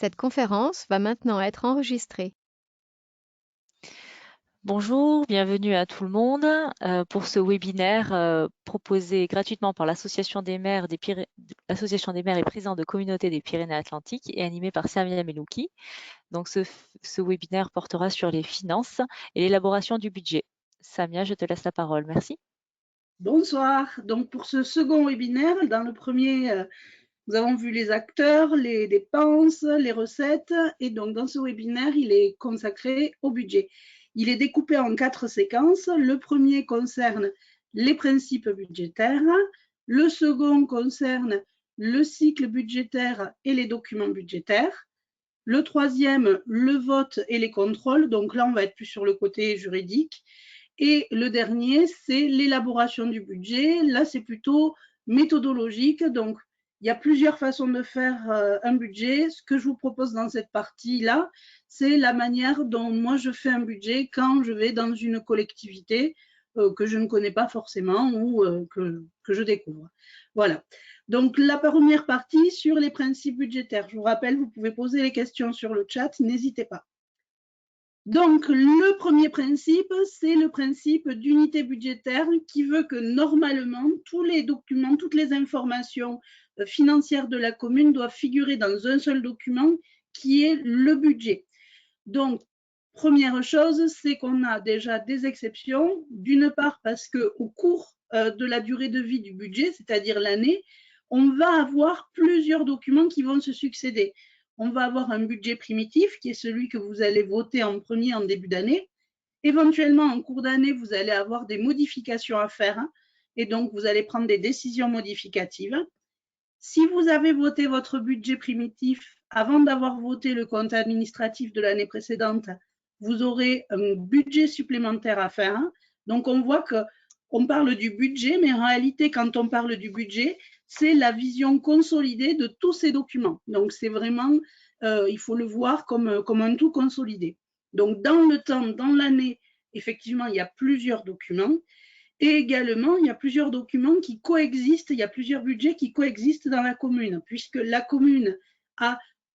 Cette conférence va maintenant être enregistrée. Bonjour, bienvenue à tout le monde pour ce webinaire proposé gratuitement par l'Association des maires l'Association des maires et présidents de communautés des Pyrénées-Atlantiques et animé par Samia Melouki. Donc ce webinaire portera sur les finances et l'élaboration du budget. Samia, je te laisse la parole. Merci. Bonsoir. Donc pour ce second webinaire, dans le premier, nous avons vu les acteurs, les dépenses, les recettes. Et donc dans ce webinaire, il est consacré au budget. Il est découpé en 4 séquences. Le premier concerne les principes budgétaires. Le second concerne le cycle budgétaire et les documents budgétaires. Le troisième, le vote et les contrôles. Donc là, on va être plus sur le côté juridique. Et le dernier, c'est l'élaboration du budget. Là, c'est plutôt méthodologique. Donc, il y a plusieurs façons de faire un budget. Ce que je vous propose dans cette partie-là, c'est la manière dont moi je fais un budget quand je vais dans une collectivité que je ne connais pas forcément ou que je découvre. Voilà. Donc, la première partie sur les principes budgétaires. Je vous rappelle, vous pouvez poser les questions sur le chat, n'hésitez pas. Donc, le premier principe, c'est le principe d'unité budgétaire qui veut que normalement, tous les documents, toutes les informations financières de la commune doivent figurer dans un seul document qui est le budget. Donc, première chose, c'est qu'on a déjà des exceptions. D'une part, parce qu'au cours de la durée de vie du budget, c'est-à-dire l'année, on va avoir plusieurs documents qui vont se succéder. On va avoir un budget primitif, qui est celui que vous allez voter en premier en début d'année. Éventuellement, en cours d'année, vous allez avoir des modifications à faire, et donc vous allez prendre des décisions modificatives. Si vous avez voté votre budget primitif avant d'avoir voté le compte administratif de l'année précédente, vous aurez un budget supplémentaire à faire. Donc, on voit qu'on parle du budget, mais en réalité, quand on parle du budget, c'est la vision consolidée de tous ces documents. Donc, c'est vraiment, il faut le voir comme un tout consolidé. Donc, dans le temps, dans l'année, effectivement, il y a plusieurs documents. Et également, il y a plusieurs documents qui coexistent, il y a plusieurs budgets qui coexistent dans la commune, puisque la commune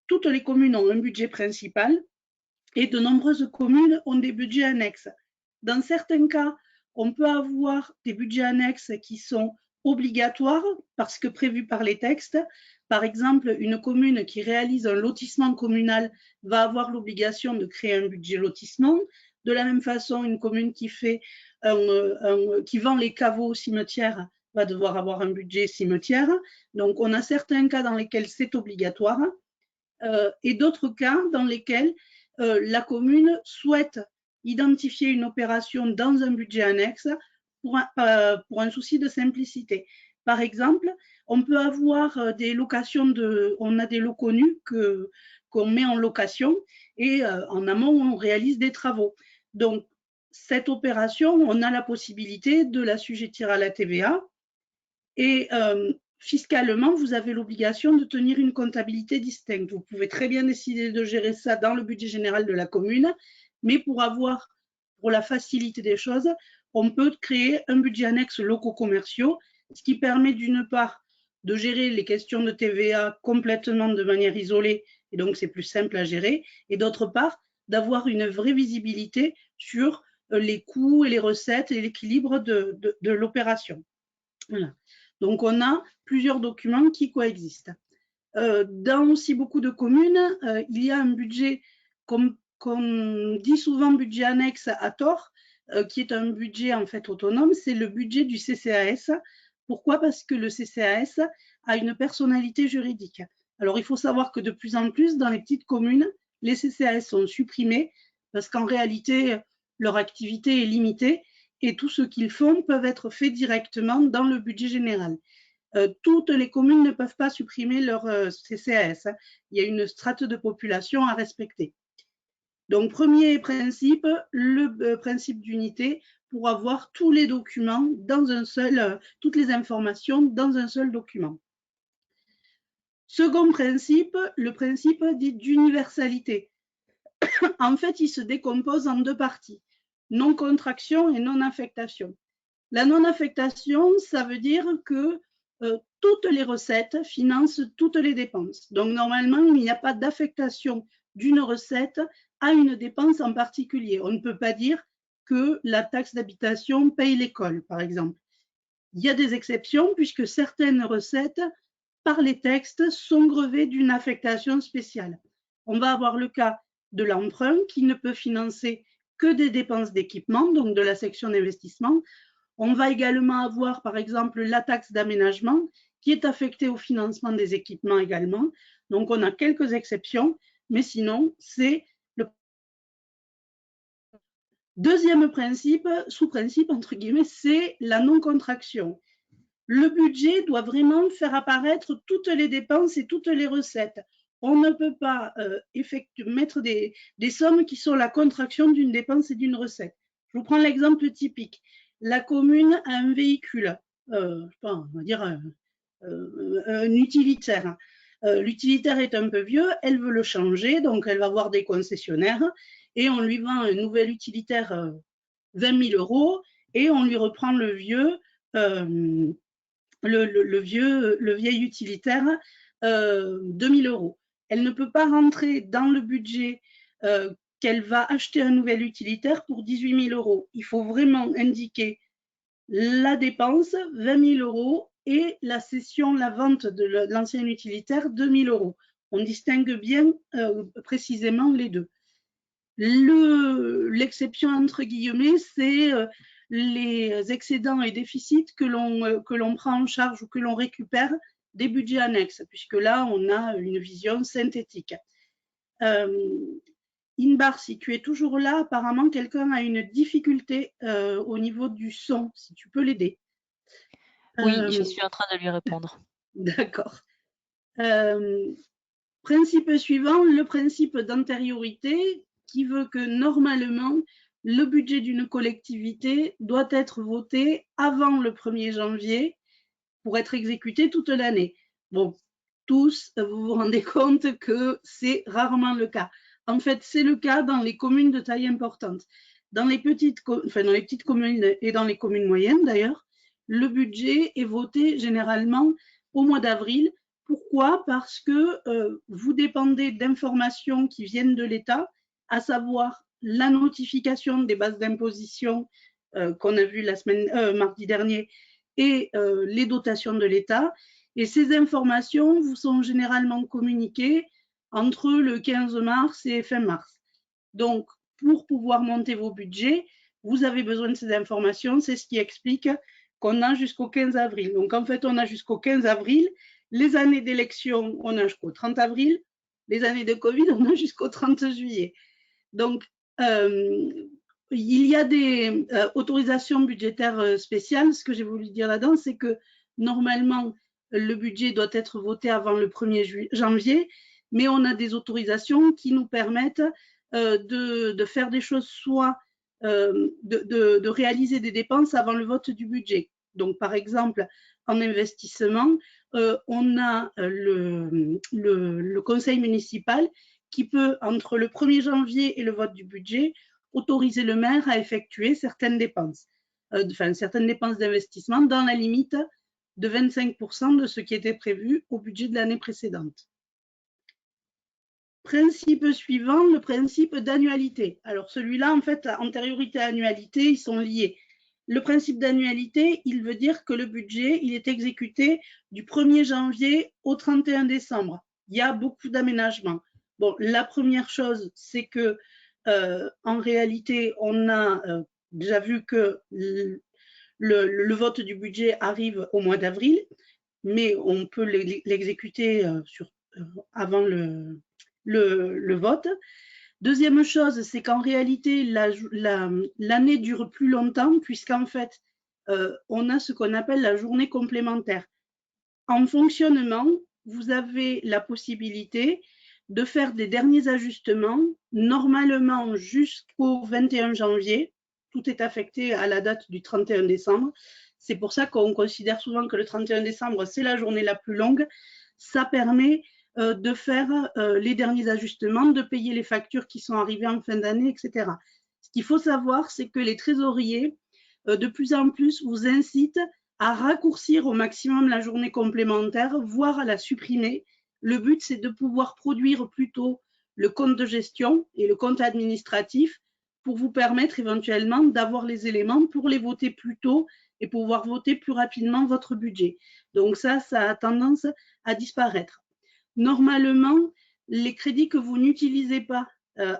toutes les communes ont un budget principal et de nombreuses communes ont des budgets annexes. Dans certains cas, on peut avoir des budgets annexes qui sont obligatoires parce que prévus par les textes. Par exemple, une commune qui réalise un lotissement communal va avoir l'obligation de créer un budget lotissement. De la même façon, une commune qui vend les caveaux au cimetière va devoir avoir un budget cimetière. Donc, on a certains cas dans lesquels c'est obligatoire et d'autres cas dans lesquels la commune souhaite identifier une opération dans un budget annexe pour un souci de simplicité. Par exemple, on peut avoir des locations on a des locaux nus qu'on met en location et en amont, on réalise des travaux. Donc, cette opération, on a la possibilité de l'assujettir à la TVA et fiscalement, vous avez l'obligation de tenir une comptabilité distincte. Vous pouvez très bien décider de gérer ça dans le budget général de la commune, mais pour la facilité des choses, on peut créer un budget annexe locaux commerciaux, ce qui permet d'une part de gérer les questions de TVA complètement de manière isolée, et donc c'est plus simple à gérer, et d'autre part, d'avoir une vraie visibilité sur les coûts et les recettes et l'équilibre de l'opération. Voilà. Donc, on a plusieurs documents qui coexistent. Dans aussi beaucoup de communes, il y a un budget, qu'on dit souvent budget annexe à tort, qui est un budget en fait autonome, c'est le budget du CCAS. Pourquoi? Parce que le CCAS a une personnalité juridique. Alors, il faut savoir que de plus en plus, dans les petites communes, les CCAS sont supprimés parce qu'en réalité, leur activité est limitée et tout ce qu'ils font peuvent être faits directement dans le budget général. Toutes les communes ne peuvent pas supprimer leur CCAS. Il y a une strate de population à respecter. Donc, premier principe, le principe d'unité pour avoir tous les documents dans un seul, toutes les informations dans un seul document. Second principe, le principe dit d'universalité. En fait, il se décompose en deux parties, non-contraction et non-affectation. La non-affectation, ça veut dire que toutes les recettes financent toutes les dépenses. Donc, normalement, il n'y a pas d'affectation d'une recette à une dépense en particulier. On ne peut pas dire que la taxe d'habitation paye l'école, par exemple. Il y a des exceptions puisque certaines recettes, par les textes, sont grevées d'une affectation spéciale. On va avoir le cas de l'emprunt qui ne peut financer que des dépenses d'équipement, donc de la section d'investissement. On va également avoir, par exemple, la taxe d'aménagement qui est affectée au financement des équipements également. Donc, on a quelques exceptions, mais sinon, c'est le deuxième principe, sous-principe, entre guillemets, c'est la non-contraction. Le budget doit vraiment faire apparaître toutes les dépenses et toutes les recettes. On ne peut pas mettre des sommes qui sont la contraction d'une dépense et d'une recette. Je vous prends l'exemple typique. La commune a un véhicule, on va dire un utilitaire. L'utilitaire est un peu vieux, elle veut le changer, donc elle va voir des concessionnaires et on lui vend un nouvel utilitaire 20 000 € et on lui reprend le vieux, le vieil utilitaire 2 000 €. Elle ne peut pas rentrer dans le budget qu'elle va acheter un nouvel utilitaire pour 18 000 €. Il faut vraiment indiquer la dépense, 20 000 € et la cession, la vente de l'ancien utilitaire, 2 000 €. On distingue bien précisément les deux. L'exception, entre guillemets, c'est les excédents et déficits que l'on prend en charge ou que l'on récupère des budgets annexes, puisque là, on a une vision synthétique. Inbar, si tu es toujours là, apparemment, quelqu'un a une difficulté au niveau du son, si tu peux l'aider. Oui, je suis en train de lui répondre. D'accord. Principe suivant, le principe d'antériorité, qui veut que normalement, le budget d'une collectivité doit être voté avant le 1er janvier pour être exécuté toute l'année. Bon, tous, vous vous rendez compte que c'est rarement le cas. En fait, c'est le cas dans les communes de taille importante. Dans les petites communes et dans les communes moyennes, d'ailleurs, le budget est voté généralement au mois d'avril. Pourquoi? Parce que vous dépendez d'informations qui viennent de l'État, à savoir la notification des bases d'imposition qu'on a vu mardi dernier et les dotations de l'État. Et ces informations vous sont généralement communiquées entre le 15 mars et fin mars. Donc, pour pouvoir monter vos budgets, vous avez besoin de ces informations. C'est ce qui explique qu'on a jusqu'au 15 avril. Donc, en fait, on a jusqu'au 15 avril. Les années d'élection, on a jusqu'au 30 avril. Les années de Covid, on a jusqu'au 30 juillet. Donc, il y a des autorisations budgétaires spéciales. Ce que j'ai voulu dire là-dedans, c'est que normalement, le budget doit être voté avant le 1er janvier, mais on a des autorisations qui nous permettent de faire des choses, soit de réaliser des dépenses avant le vote du budget. Donc, par exemple, en investissement, on a le conseil municipal qui peut, entre le 1er janvier et le vote du budget, autoriser le maire à effectuer certaines dépenses, certaines dépenses d'investissement dans la limite de 25% de ce qui était prévu au budget de l'année précédente. Principe suivant, le principe d'annualité. Alors celui-là, en fait, antériorité et annualité, ils sont liés. Le principe d'annualité, il veut dire que le budget, il est exécuté du 1er janvier au 31 décembre. Il y a beaucoup d'aménagements. Bon, la première chose, c'est que en réalité, on a déjà vu que le vote du budget arrive au mois d'avril, mais on peut l'exécuter avant le vote. Deuxième chose, c'est qu'en réalité, l'année dure plus longtemps puisqu'en fait, on a ce qu'on appelle la journée complémentaire. En fonctionnement, vous avez la possibilité de faire des derniers ajustements, normalement jusqu'au 21 janvier. Tout est affecté à la date du 31 décembre. C'est pour ça qu'on considère souvent que le 31 décembre, c'est la journée la plus longue. Ça permet de faire les derniers ajustements, de payer les factures qui sont arrivées en fin d'année, etc. Ce qu'il faut savoir, c'est que les trésoriers, de plus en plus, vous incitent à raccourcir au maximum la journée complémentaire, voire à la supprimer. Le but, c'est de pouvoir produire plutôt le compte de gestion et le compte administratif pour vous permettre éventuellement d'avoir les éléments pour les voter plus tôt et pouvoir voter plus rapidement votre budget. Donc ça a tendance à disparaître. Normalement, les crédits que vous n'utilisez pas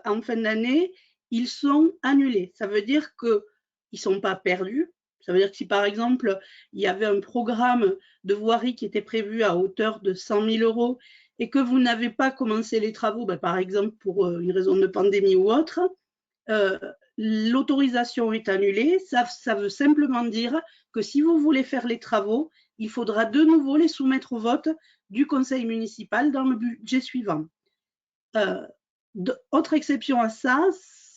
en fin d'année, ils sont annulés. Ça veut dire qu'ils ne sont pas perdus. Ça veut dire que si par exemple, il y avait un programme de voirie qui était prévu à hauteur de 100 000 euros et que vous n'avez pas commencé les travaux, par exemple pour une raison de pandémie ou autre, l'autorisation est annulée. Ça veut simplement dire que si vous voulez faire les travaux, il faudra de nouveau les soumettre au vote du conseil municipal dans le budget suivant. Autre exception à ça,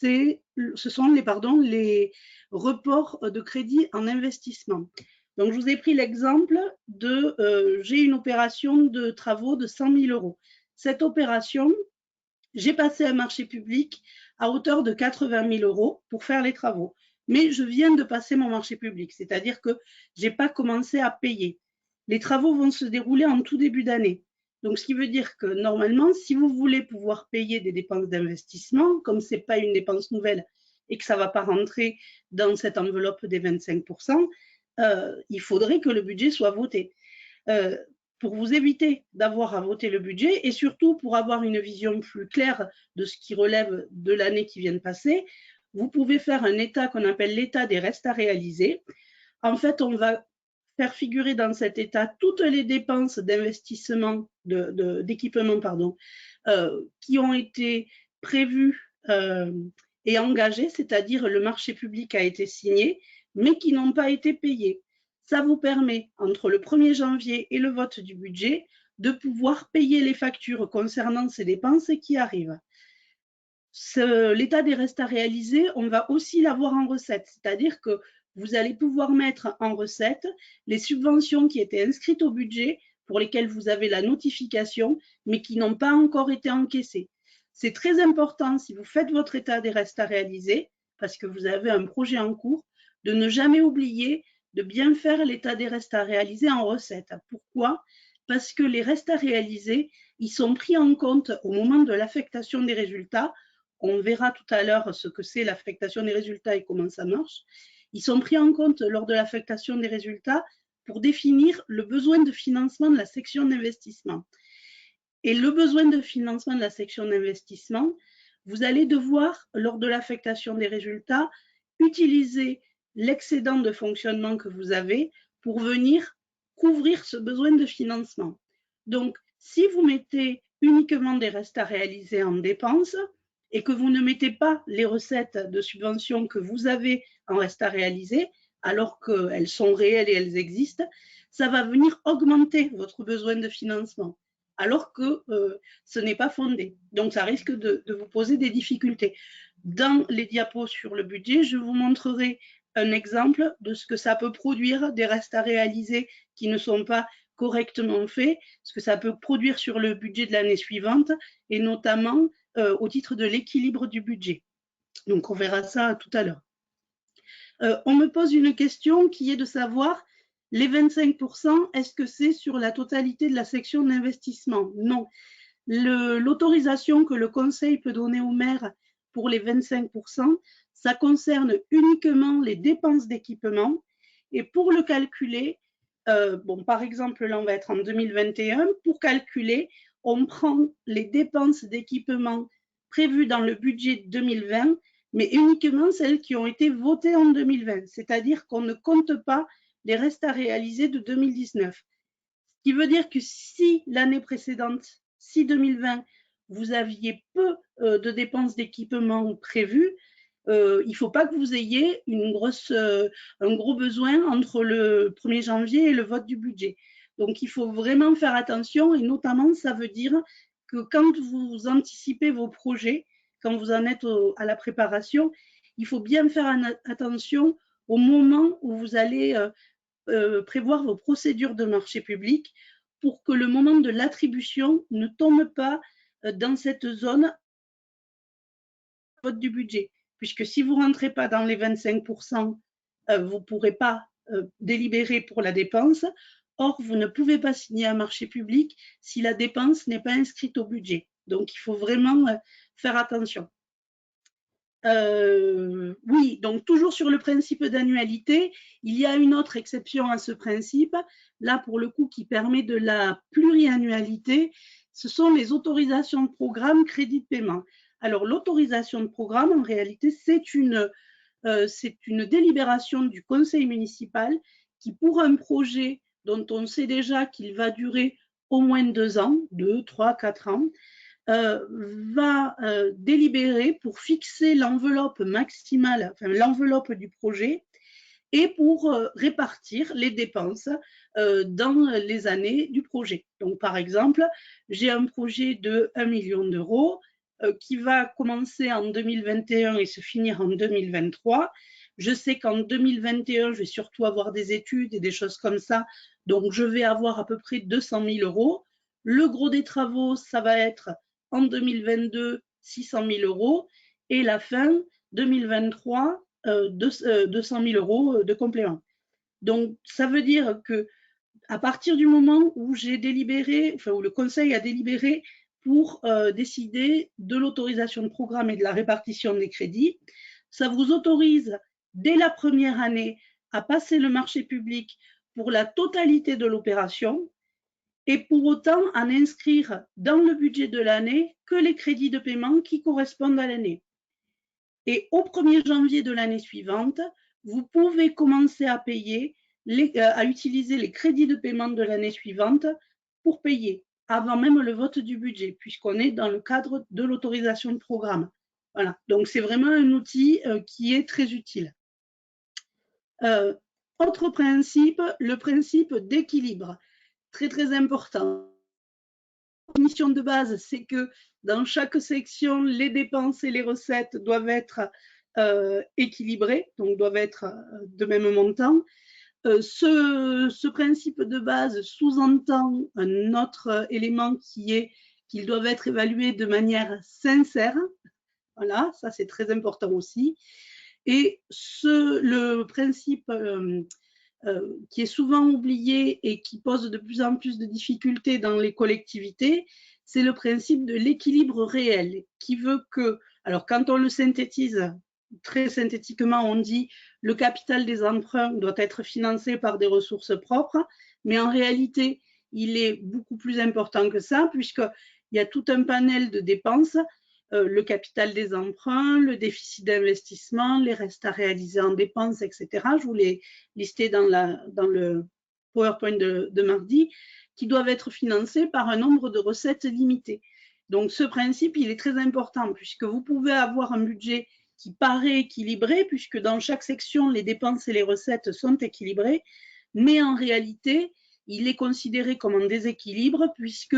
ce sont les reports de crédit en investissement. Donc, je vous ai pris l'exemple de j'ai une opération de travaux de 100 000 euros. Cette opération, j'ai passé un marché public à hauteur de 80 000 euros pour faire les travaux. Mais je viens de passer mon marché public, c'est-à-dire que je n'ai pas commencé à payer. Les travaux vont se dérouler en tout début d'année. Donc, ce qui veut dire que normalement, si vous voulez pouvoir payer des dépenses d'investissement, comme ce n'est pas une dépense nouvelle et que ça ne va pas rentrer dans cette enveloppe des 25%, il faudrait que le budget soit voté. Pour vous éviter d'avoir à voter le budget et surtout pour avoir une vision plus claire de ce qui relève de l'année qui vient de passer, vous pouvez faire un état qu'on appelle l'état des restes à réaliser. En fait, on va faire figurer dans cet état toutes les dépenses d'investissement, d'équipement, qui ont été prévues et engagées, c'est-à-dire le marché public a été signé, mais qui n'ont pas été payées. Ça vous permet, entre le 1er janvier et le vote du budget, de pouvoir payer les factures concernant ces dépenses qui arrivent. L'état des restes à réaliser, on va aussi l'avoir en recette, c'est-à-dire que vous allez pouvoir mettre en recette les subventions qui étaient inscrites au budget, pour lesquelles vous avez la notification, mais qui n'ont pas encore été encaissées. C'est très important, si vous faites votre état des restes à réaliser, parce que vous avez un projet en cours, de ne jamais oublier de bien faire l'état des restes à réaliser en recette. Pourquoi? Parce que les restes à réaliser, ils sont pris en compte au moment de l'affectation des résultats. On verra tout à l'heure ce que c'est l'affectation des résultats et comment ça marche. Ils sont pris en compte lors de l'affectation des résultats pour définir le besoin de financement de la section d'investissement. Et le besoin de financement de la section d'investissement, vous allez devoir, lors de l'affectation des résultats, utiliser l'excédent de fonctionnement que vous avez pour venir couvrir ce besoin de financement. Donc, si vous mettez uniquement des restes à réaliser en dépenses et que vous ne mettez pas les recettes de subvention que vous avez en restes à réaliser, alors qu'elles sont réelles et elles existent, ça va venir augmenter votre besoin de financement, alors que ce n'est pas fondé. Donc, ça risque de vous poser des difficultés. Dans les diapos sur le budget, je vous montrerai un exemple de ce que ça peut produire, des restes à réaliser qui ne sont pas correctement faits, ce que ça peut produire sur le budget de l'année suivante, et notamment au titre de l'équilibre du budget. Donc, on verra ça tout à l'heure. On me pose une question qui est de savoir, les 25%, est-ce que c'est sur la totalité de la section d'investissement? Non. L'autorisation que le conseil peut donner au maire pour les 25%, ça concerne uniquement les dépenses d'équipement. Et pour le calculer, par exemple, là, on va être en 2021. Pour calculer, on prend les dépenses d'équipement prévues dans le budget 2020, mais uniquement celles qui ont été votées en 2020. C'est-à-dire qu'on ne compte pas les restes à réaliser de 2019. Ce qui veut dire que si l'année précédente, si 2020, vous aviez peu de dépenses d'équipement prévues, il ne faut pas que vous ayez un gros besoin entre le 1er janvier et le vote du budget. Donc, il faut vraiment faire attention et notamment, ça veut dire que quand vous anticipez vos projets, quand vous en êtes à la préparation, il faut bien faire attention au moment où vous allez prévoir vos procédures de marché public pour que le moment de l'attribution ne tombe pas dans cette zone vote du budget. Puisque si vous ne rentrez pas dans les 25%, vous ne pourrez pas délibéré pour la dépense. Or, vous ne pouvez pas signer un marché public si la dépense n'est pas inscrite au budget. Donc, il faut vraiment faire attention. Oui, donc toujours sur le principe d'annualité, il y a une autre exception à ce principe, là pour le coup qui permet de la pluriannualité, ce sont les autorisations de programme crédit de paiement. Alors l'autorisation de programme, en réalité, c'est une délibération du conseil municipal qui, pour un projet dont on sait déjà qu'il va durer au moins 2 ans, 2, 3, 4 ans, va délibérer pour fixer l'enveloppe maximale, enfin l'enveloppe du projet, et pour répartir les dépenses dans les années du projet. Donc, par exemple, j'ai un projet de 1 million d'euros qui va commencer en 2021 et se finir en 2023. Je sais qu'en 2021, je vais surtout avoir des études et des choses comme ça, donc je vais avoir à peu près 200 000 euros. Le gros des travaux, ça va être en 2022, 600 000 euros, et la fin, 2023, 200 000 euros de complément. Donc, ça veut dire que à partir du moment où j'ai délibéré, enfin, où le conseil a délibéré pour décider de l'autorisation de programme et de la répartition des crédits, ça vous autorise dès la première année à passer le marché public pour la totalité de l'opération, et pour autant à n'inscrire dans le budget de l'année que les crédits de paiement qui correspondent à l'année. Et au 1er janvier de l'année suivante, vous pouvez commencer à payer, à utiliser les crédits de paiement de l'année suivante pour payer, avant même le vote du budget, puisqu'on est dans le cadre de l'autorisation de programme. Voilà, donc c'est vraiment un outil qui est très utile. Autre principe, le principe d'équilibre. Très, très important. La mission de base, c'est que dans chaque section, les dépenses et les recettes doivent être équilibrées, donc doivent être de même montant. Ce principe de base sous-entend un autre élément qui est qu'ils doivent être évalués de manière sincère. Voilà, ça c'est très important aussi. Et le principe qui est souvent oublié et qui pose de plus en plus de difficultés dans les collectivités, c'est le principe de l'équilibre réel, qui veut que, alors quand on le synthétise, très synthétiquement, on dit le capital des emprunts doit être financé par des ressources propres, mais en réalité, il est beaucoup plus important que ça, puisqu'il y a tout un panel de dépenses, le capital des emprunts, le déficit d'investissement, les restes à réaliser en dépenses, etc. Je vous l'ai listé dans le PowerPoint de mardi, qui doivent être financés par un nombre de recettes limité. Donc ce principe, il est très important, puisque vous pouvez avoir un budget qui paraît équilibré, puisque dans chaque section, les dépenses et les recettes sont équilibrées, mais en réalité, il est considéré comme un déséquilibre, puisque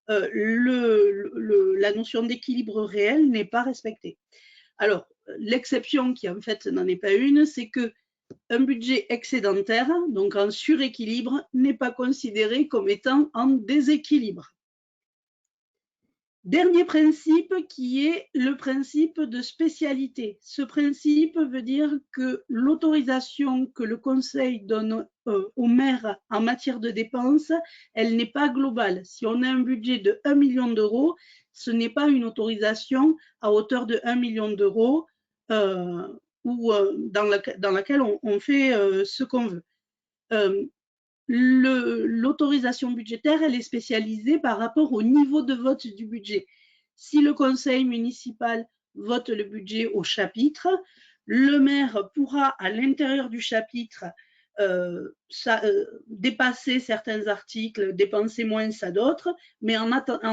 la notion d'équilibre réel n'est pas respectée. Alors, l'exception qui en fait n'en est pas une, c'est que un budget excédentaire, donc en suréquilibre, n'est pas considéré comme étant en déséquilibre. Dernier principe qui est le principe de spécialité. Ce principe veut dire que l'autorisation que le Conseil donne au maire en matière de dépenses, elle n'est pas globale. Si on a un budget de 1 million d'euros, ce n'est pas une autorisation à hauteur de 1 million d'euros dans laquelle on fait ce qu'on veut. L'autorisation budgétaire, elle est spécialisée par rapport au niveau de vote du budget. Si le conseil municipal vote le budget au chapitre, le maire pourra, à l'intérieur du chapitre, dépasser certains articles, dépenser moins à d'autres, mais en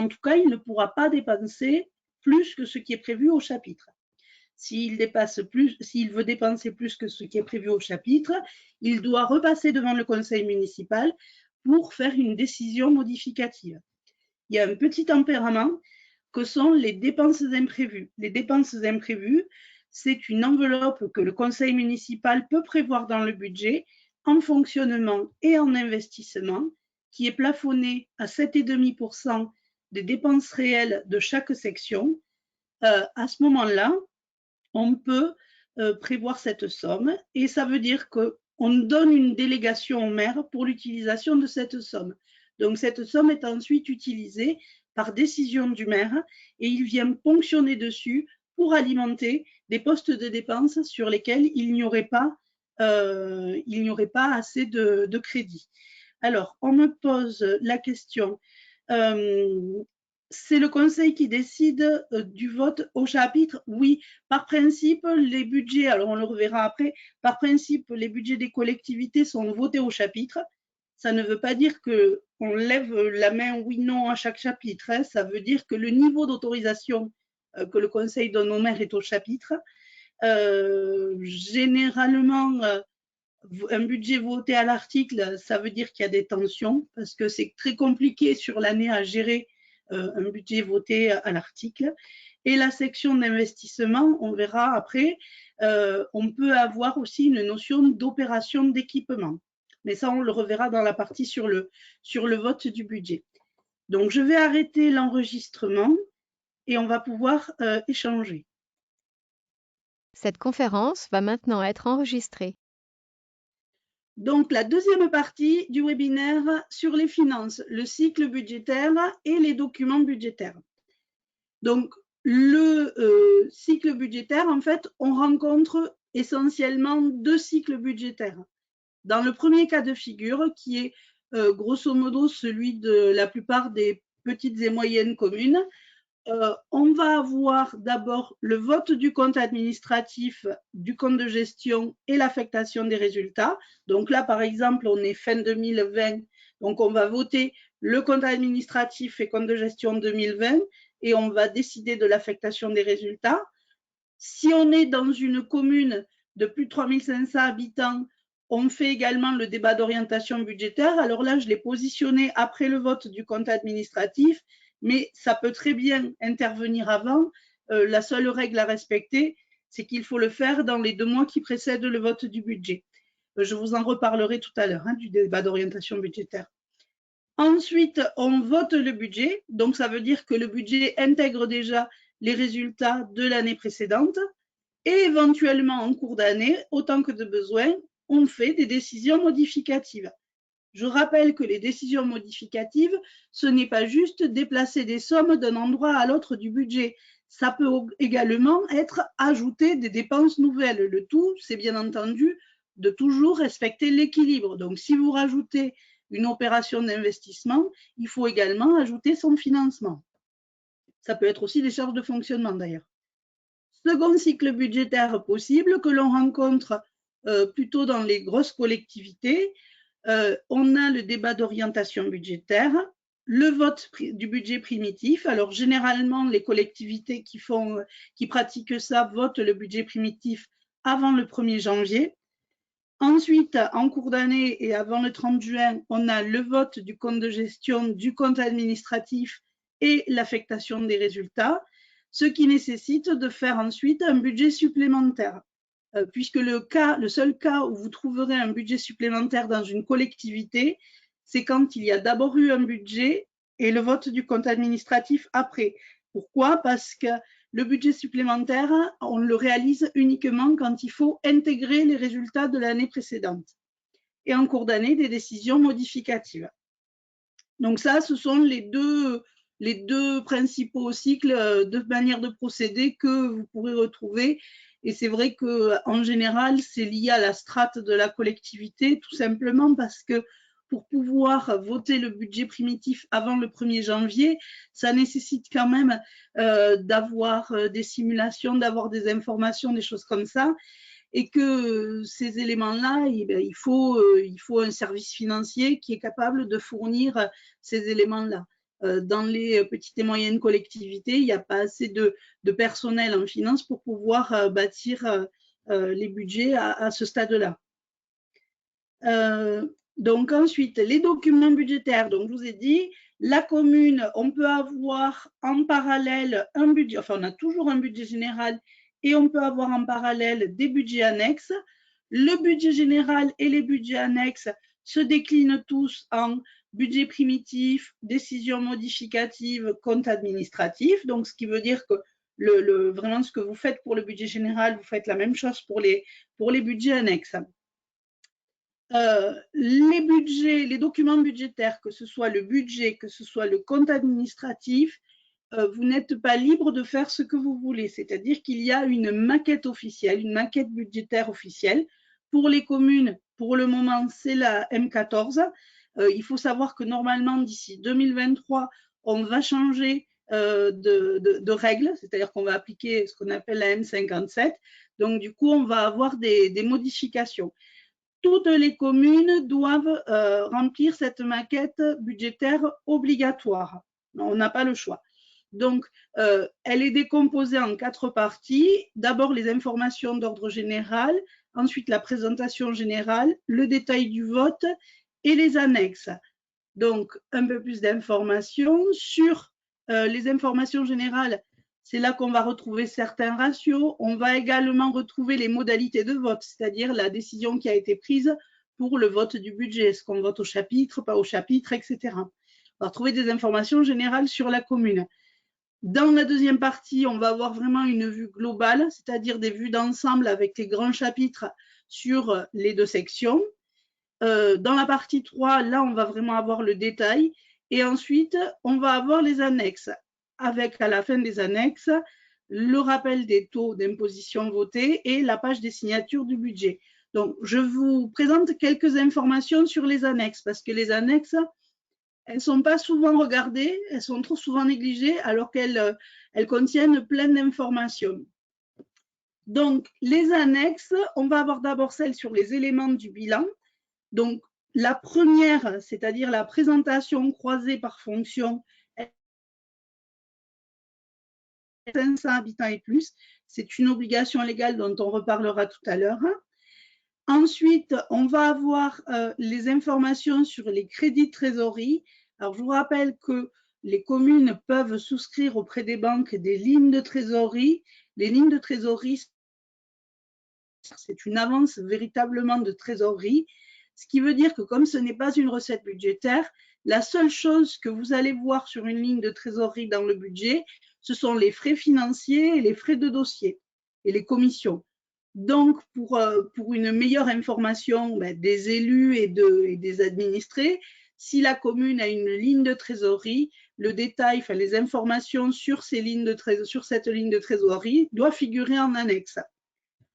tout cas, il ne pourra pas dépenser plus que ce qui est prévu au chapitre. S'il veut dépenser plus que ce qui est prévu au chapitre, il doit repasser devant le conseil municipal pour faire une décision modificative. Il y a un petit tempérament que sont les dépenses imprévues. Les dépenses imprévues, c'est une enveloppe que le conseil municipal peut prévoir dans le budget en fonctionnement et en investissement, qui est plafonnée à 7,5% des dépenses réelles de chaque section. À ce moment-là, on peut prévoir cette somme et ça veut dire que on donne une délégation au maire pour l'utilisation de cette somme. Donc, cette somme est ensuite utilisée par décision du maire et il vient ponctionner dessus pour alimenter des postes de dépenses sur lesquels il n'y aurait pas assez de crédit. Alors, on me pose la question, c'est le conseil qui décide du vote au chapitre? Oui, par principe, les budgets, alors on le reverra après, par principe, les budgets des collectivités sont votés au chapitre. Ça ne veut pas dire qu'on lève la main oui, non à chaque chapitre. Hein. Ça veut dire que le niveau d'autorisation que le conseil donne au maire est au chapitre. Généralement, un budget voté à l'article, ça veut dire qu'il y a des tensions parce que c'est très compliqué sur l'année à gérer un budget voté à l'article. Et la section d'investissement, on verra après, on peut avoir aussi une notion d'opération d'équipement. Mais ça, on le reverra dans la partie sur le vote du budget. Donc, je vais arrêter l'enregistrement et on va pouvoir échanger. Cette conférence va maintenant être enregistrée. Donc, la deuxième partie du webinaire sur les finances, le cycle budgétaire et les documents budgétaires. Donc, le cycle budgétaire, en fait, on rencontre essentiellement deux cycles budgétaires. Dans le premier cas de figure, qui est grosso modo celui de la plupart des petites et moyennes communes, on va avoir d'abord le vote du compte administratif, du compte de gestion et l'affectation des résultats. Donc là, par exemple, on est fin 2020, donc on va voter le compte administratif et compte de gestion 2020 et on va décider de l'affectation des résultats. Si on est dans une commune de plus de 3500 habitants, on fait également le débat d'orientation budgétaire. Alors là, je l'ai positionné après le vote du compte administratif, mais ça peut très bien intervenir avant. La seule règle à respecter, c'est qu'il faut le faire dans les 2 mois qui précèdent le vote du budget. Je vous en reparlerai tout à l'heure du débat d'orientation budgétaire. Ensuite, on vote le budget. Donc, ça veut dire que le budget intègre déjà les résultats de l'année précédente. Et éventuellement, en cours d'année, autant que de besoin, on fait des décisions modificatives. Je rappelle que les décisions modificatives, ce n'est pas juste déplacer des sommes d'un endroit à l'autre du budget. Ça peut également être ajouter des dépenses nouvelles. Le tout, c'est bien entendu de toujours respecter l'équilibre. Donc, si vous rajoutez une opération d'investissement, il faut également ajouter son financement. Ça peut être aussi des charges de fonctionnement d'ailleurs. Second cycle budgétaire possible que l'on rencontre plutôt dans les grosses collectivités, on a le débat d'orientation budgétaire, le vote du budget primitif. Alors généralement, les collectivités qui pratiquent ça votent le budget primitif avant le 1er janvier. Ensuite, en cours d'année et avant le 30 juin, on a le vote du compte de gestion, du compte administratif et l'affectation des résultats, ce qui nécessite de faire ensuite un budget supplémentaire. Puisque le seul cas où vous trouverez un budget supplémentaire dans une collectivité, c'est quand il y a d'abord eu un budget et le vote du compte administratif après. Pourquoi? Parce que le budget supplémentaire, on le réalise uniquement quand il faut intégrer les résultats de l'année précédente. Et en cours d'année, des décisions modificatives. Donc ça, ce sont les deux principaux cycles de manière de procéder que vous pourrez retrouver. Et c'est vrai qu'en général, c'est lié à la strate de la collectivité, tout simplement parce que pour pouvoir voter le budget primitif avant le 1er janvier, ça nécessite quand même d'avoir des simulations, d'avoir des informations, des choses comme ça. Et que ces éléments-là, il faut un service financier qui est capable de fournir ces éléments-là. Dans les petites et moyennes collectivités, il n'y a pas assez de personnel en finance pour pouvoir bâtir les budgets à ce stade-là. Donc ensuite, les documents budgétaires. Donc je vous ai dit, la commune, on peut avoir en parallèle un budget, enfin on a toujours un budget général et on peut avoir en parallèle des budgets annexes. Le budget général et les budgets annexes se déclinent tous en budget primitif, décision modificative, compte administratif. Donc, ce qui veut dire que vraiment ce que vous faites pour le budget général, vous faites la même chose pour les budgets annexes. les budgets, les documents budgétaires, que ce soit le budget, que ce soit le compte administratif, vous n'êtes pas libre de faire ce que vous voulez. C'est-à-dire qu'il y a une maquette officielle, une maquette budgétaire officielle. Pour les communes, pour le moment, c'est la M14. Il faut savoir que normalement, d'ici 2023, on va changer de règles, c'est-à-dire qu'on va appliquer ce qu'on appelle la M57. Donc, du coup, on va avoir des modifications. Toutes les communes doivent remplir cette maquette budgétaire obligatoire. On n'a pas le choix. Donc, elle est décomposée en 4 parties. D'abord, les informations d'ordre général, ensuite la présentation générale, le détail du vote et les annexes. Donc, un peu plus d'informations sur les informations générales. C'est là qu'on va retrouver certains ratios. On va également retrouver les modalités de vote, c'est-à-dire la décision qui a été prise pour le vote du budget. Est-ce qu'on vote au chapitre, pas au chapitre, etc. On va retrouver des informations générales sur la commune. Dans la deuxième partie, on va avoir vraiment une vue globale, c'est-à-dire des vues d'ensemble avec les grands chapitres sur les 2 sections. Dans la partie 3, là, on va vraiment avoir le détail. Et ensuite, on va avoir les annexes, avec à la fin des annexes, le rappel des taux d'imposition votés et la page des signatures du budget. Donc, je vous présente quelques informations sur les annexes, parce que les annexes, elles ne sont pas souvent regardées, elles sont trop souvent négligées, alors qu'elles contiennent plein d'informations. Donc, les annexes, on va avoir d'abord celles sur les éléments du bilan. Donc, la première, c'est-à-dire la présentation croisée par fonction, 500 habitants et plus, c'est une obligation légale dont on reparlera tout à l'heure. Ensuite, on va avoir les informations sur les crédits de trésorerie. Alors, je vous rappelle que les communes peuvent souscrire auprès des banques des lignes de trésorerie. Les lignes de trésorerie, c'est une avance véritablement de trésorerie, ce qui veut dire que comme ce n'est pas une recette budgétaire, la seule chose que vous allez voir sur une ligne de trésorerie dans le budget, ce sont les frais financiers et les frais de dossier et les commissions. Donc, pour une meilleure information des élus et des administrés, si la commune a une ligne de trésorerie, le détail, enfin les informations sur cette ligne de trésorerie doit figurer en annexe.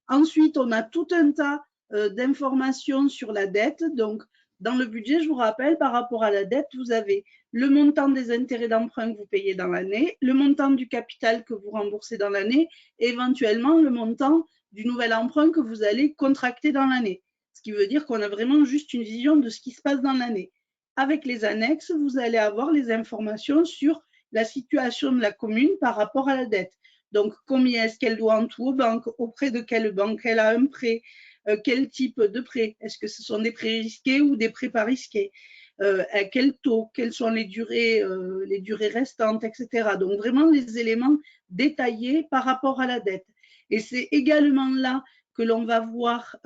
Ensuite, on a tout un tas d'informations sur la dette. Donc, dans le budget, je vous rappelle, par rapport à la dette, vous avez le montant des intérêts d'emprunt que vous payez dans l'année, le montant du capital que vous remboursez dans l'année et éventuellement le montant du nouvel emprunt que vous allez contracter dans l'année. Ce qui veut dire qu'on a vraiment juste une vision de ce qui se passe dans l'année. Avec les annexes, vous allez avoir les informations sur la situation de la commune par rapport à la dette. Donc, combien est-ce qu'elle doit en tout aux banques, auprès de quelle banque elle a un prêt, quel type de prêt, est-ce que ce sont des prêts risqués ou des prêts pas risqués, à quel taux, quelles sont les durées restantes, etc. Donc, vraiment les éléments détaillés par rapport à la dette. Et c'est également là que l'on va voir,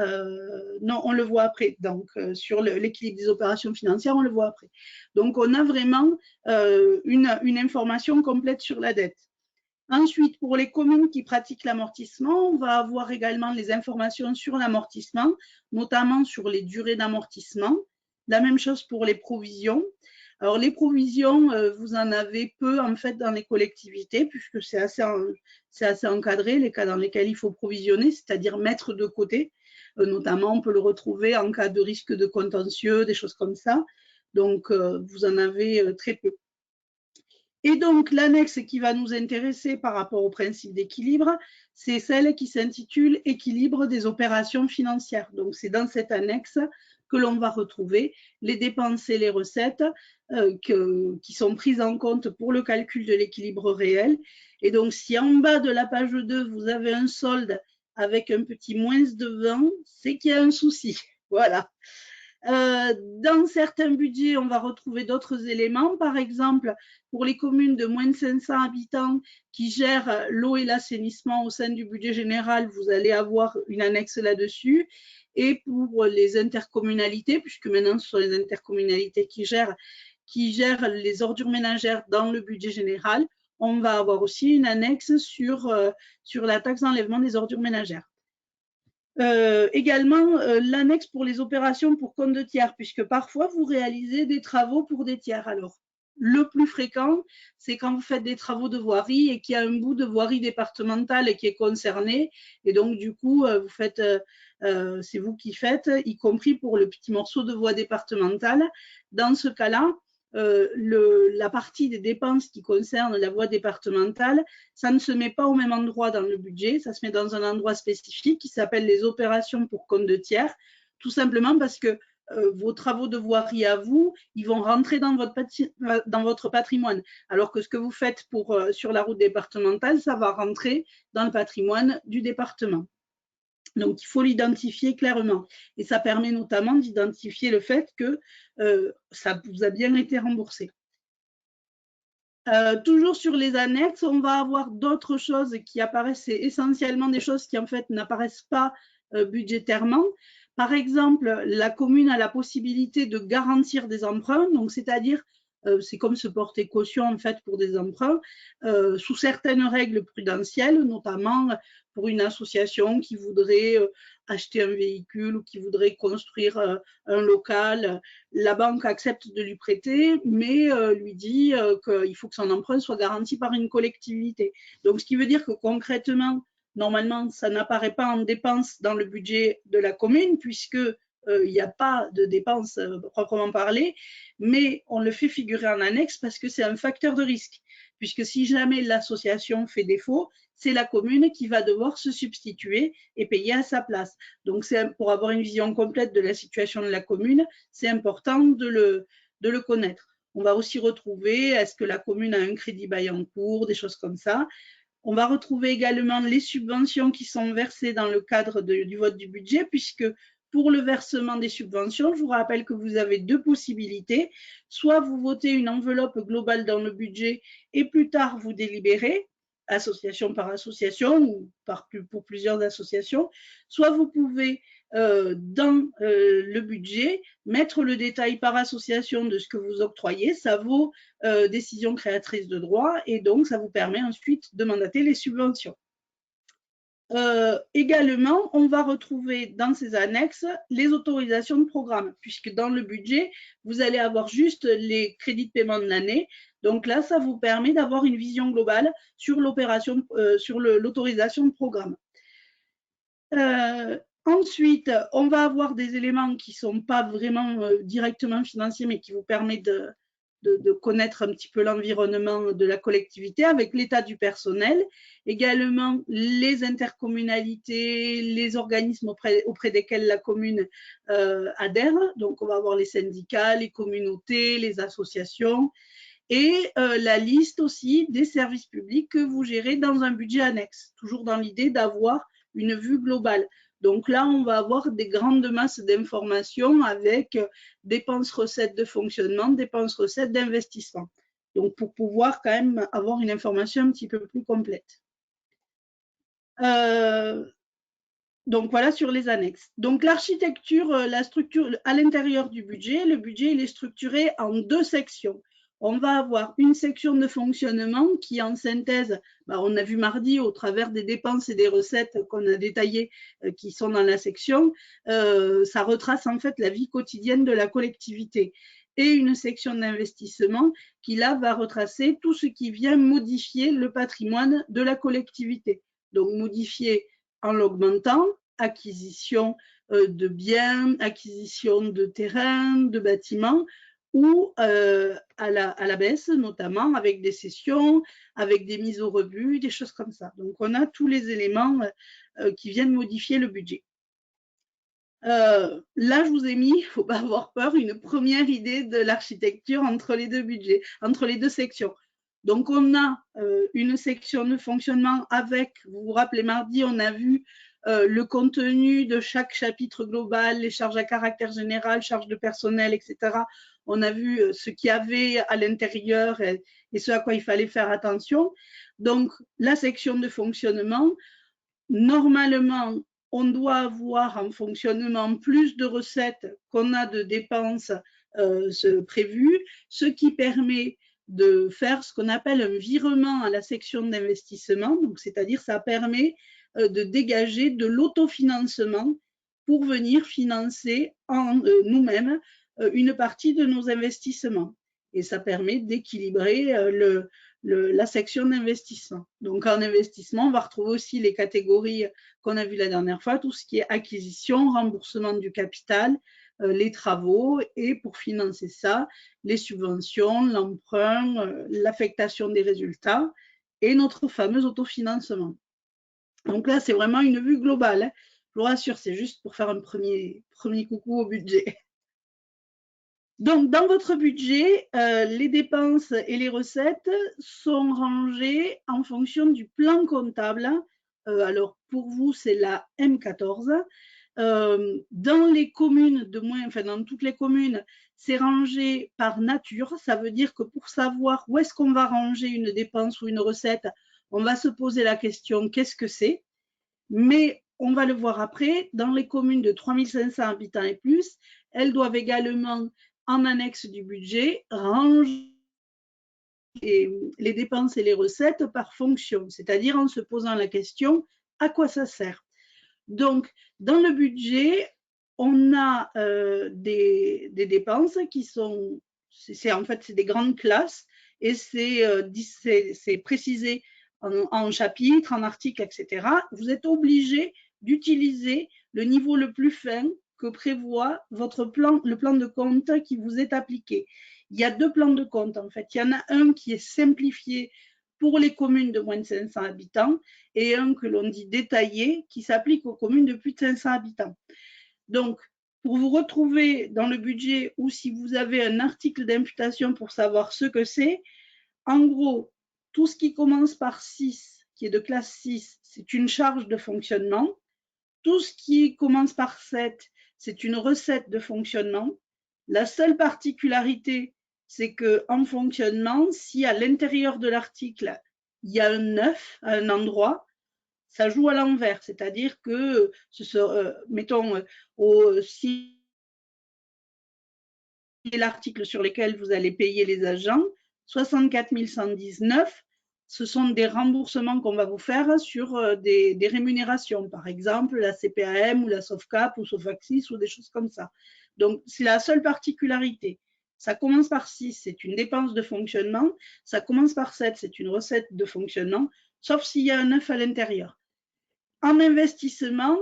non, on le voit après, donc sur l'équilibre des opérations financières, on le voit après. Donc, on a vraiment une information complète sur la dette. Ensuite, pour les communes qui pratiquent l'amortissement, on va avoir également les informations sur l'amortissement, notamment sur les durées d'amortissement. La même chose pour les provisions. Alors, les provisions, vous en avez peu en fait dans les collectivités, puisque c'est assez encadré, les cas dans lesquels il faut provisionner, c'est-à-dire mettre de côté. Notamment, on peut le retrouver en cas de risque de contentieux, des choses comme ça. Donc, vous en avez très peu. Et donc, l'annexe qui va nous intéresser par rapport au principe d'équilibre, c'est celle qui s'intitule « Équilibre des opérations financières ». Donc, c'est dans cette annexe que l'on va retrouver les dépenses et les recettes qui sont prises en compte pour le calcul de l'équilibre réel. Et donc, si en bas de la page 2, vous avez un solde avec un petit moins devant, c'est qu'il y a un souci. Voilà. Dans certains budgets, on va retrouver d'autres éléments. Par exemple, pour les communes de moins de 500 habitants qui gèrent l'eau et l'assainissement au sein du budget général, vous allez avoir une annexe là-dessus. Et pour les intercommunalités, puisque maintenant ce sont les intercommunalités qui gèrent les ordures ménagères dans le budget général, on va avoir aussi une annexe sur la taxe d'enlèvement des ordures ménagères. Également, l'annexe pour les opérations pour compte de tiers, puisque parfois vous réalisez des travaux pour des tiers. Alors, le plus fréquent, c'est quand vous faites des travaux de voirie et qu'il y a un bout de voirie départementale qui est concerné. Et donc, du coup, vous faites, c'est vous qui faites, y compris pour le petit morceau de voie départementale. Dans ce cas-là, la partie des dépenses qui concerne la voie départementale, ça ne se met pas au même endroit dans le budget, ça se met dans un endroit spécifique qui s'appelle les opérations pour compte de tiers, tout simplement parce que vos travaux de voirie à vous, ils vont rentrer dans votre patrimoine, alors que ce que vous faites sur la route départementale, ça va rentrer dans le patrimoine du département. Donc, il faut l'identifier clairement. Et ça permet notamment d'identifier le fait que ça vous a bien été remboursé. Toujours sur les annexes, on va avoir d'autres choses qui apparaissent, c'est essentiellement des choses qui en fait n'apparaissent pas budgétairement. Par exemple, la commune a la possibilité de garantir des emprunts, donc c'est-à-dire c'est comme se porter caution en fait pour des emprunts sous certaines règles prudentielles, notamment pour une association qui voudrait acheter un véhicule ou qui voudrait construire un local. La banque accepte de lui prêter, mais lui dit qu'il faut que son emprunt soit garanti par une collectivité. Donc, ce qui veut dire que concrètement, normalement, ça n'apparaît pas en dépenses dans le budget de la commune, puisque il n'y a pas de dépenses proprement parlées, mais on le fait figurer en annexe parce que c'est un facteur de risque, puisque si jamais l'association fait défaut, c'est la commune qui va devoir se substituer et payer à sa place. Donc, pour avoir une vision complète de la situation de la commune, c'est important de le connaître. On va aussi retrouver, est-ce que la commune a un crédit bail en cours, des choses comme ça. On va retrouver également les subventions qui sont versées dans le cadre du vote du budget, puisque pour le versement des subventions, je vous rappelle que vous avez deux possibilités. Soit vous votez une enveloppe globale dans le budget et plus tard vous délibérez, association par association ou pour plusieurs associations. Soit vous pouvez, dans le budget, mettre le détail par association de ce que vous octroyez. Ça vaut décision créatrice de droit et donc ça vous permet ensuite de mandater les subventions. Également, on va retrouver dans ces annexes les autorisations de programme, puisque dans le budget, vous allez avoir juste les crédits de paiement de l'année. Donc là, ça vous permet d'avoir une vision globale sur l'opération, sur l'autorisation de programme. Ensuite, on va avoir des éléments qui ne sont pas vraiment directement financiers, mais qui vous permettent de connaître un petit peu l'environnement de la collectivité avec l'état du personnel, également les intercommunalités, les organismes auprès desquels la commune adhère. Donc, on va avoir les syndicats, les communautés, les associations et la liste aussi des services publics que vous gérez dans un budget annexe, toujours dans l'idée d'avoir une vue globale. Donc là, on va avoir des grandes masses d'informations avec dépenses-recettes de fonctionnement, dépenses-recettes d'investissement. Donc pour pouvoir quand même avoir une information un petit peu plus complète. Donc voilà sur les annexes. Donc l'architecture, la structure à l'intérieur du budget, le budget il est structuré en deux sections. On va avoir une section de fonctionnement qui, en synthèse, on a vu mardi au travers des dépenses et des recettes qu'on a détaillées qui sont dans la section, ça retrace en fait la vie quotidienne de la collectivité. Et une section d'investissement qui, là, va retracer tout ce qui vient modifier le patrimoine de la collectivité. Donc, modifier en l'augmentant, acquisition de biens, acquisition de terrains, de bâtiments, ou à la baisse, notamment avec des cessions, avec des mises au rebut, des choses comme ça. Donc, on a tous les éléments qui viennent modifier le budget. Là, je vous ai mis, il ne faut pas avoir peur, une première idée de l'architecture entre les deux budgets, entre les deux sections. Donc, on a une section de fonctionnement avec, vous vous rappelez, mardi, on a vu le contenu de chaque chapitre global, les charges à caractère général, charges de personnel, etc. On a vu ce qu'il y avait à l'intérieur et ce à quoi il fallait faire attention. Donc, la section de fonctionnement, normalement, on doit avoir en fonctionnement plus de recettes qu'on a de dépenses prévues, ce qui permet de faire ce qu'on appelle un virement à la section d'investissement. Donc, c'est-à-dire ça permet de dégager de l'autofinancement pour venir financer nous-mêmes une partie de nos investissements. Et ça permet d'équilibrer la section d'investissement. Donc, en investissement, on va retrouver aussi les catégories qu'on a vues la dernière fois, tout ce qui est acquisition, remboursement du capital, les travaux, et pour financer ça, les subventions, l'emprunt, l'affectation des résultats et notre fameux autofinancement. Donc là, c'est vraiment une vue globale, hein. Je vous rassure, c'est juste pour faire un premier coucou au budget. Donc, dans votre budget, les dépenses et les recettes sont rangées en fonction du plan comptable. Alors, pour vous, c'est la M14. Dans les communes dans toutes les communes, c'est rangé par nature. Ça veut dire que pour savoir où est-ce qu'on va ranger une dépense ou une recette, on va se poser la question qu'est-ce que c'est? Mais on va le voir après, dans les communes de 3500 habitants et plus, elles doivent également, en annexe du budget, ranger les dépenses et les recettes par fonction, c'est-à-dire en se posant la question à quoi ça sert. Donc, dans le budget, on a des dépenses qui sont, en fait, c'est des grandes classes et c'est précisé en chapitres, en articles, etc. Vous êtes obligé d'utiliser le niveau le plus fin que prévoit votre plan, le plan de compte qui vous est appliqué. Il y a deux plans de compte, en fait. Il y en a un qui est simplifié pour les communes de moins de 500 habitants et un que l'on dit détaillé qui s'applique aux communes de plus de 500 habitants. Donc, pour vous retrouver dans le budget ou si vous avez un article d'imputation pour savoir ce que c'est, en gros, tout ce qui commence par 6, qui est de classe 6, c'est une charge de fonctionnement. Tout ce qui commence par 7, c'est une recette de fonctionnement. La seule particularité, c'est qu'en fonctionnement, si à l'intérieur de l'article, il y a un 9 à un endroit, ça joue à l'envers, c'est-à-dire que, mettons, si l'article sur lequel vous allez payer les agents, 64 119, ce sont des remboursements qu'on va vous faire sur des rémunérations, par exemple la CPAM ou la SOFCAP ou SOFAXIS ou des choses comme ça. Donc, c'est la seule particularité. Ça commence par 6, c'est une dépense de fonctionnement. Ça commence par 7, c'est une recette de fonctionnement, sauf s'il y a un 9 à l'intérieur. En investissement,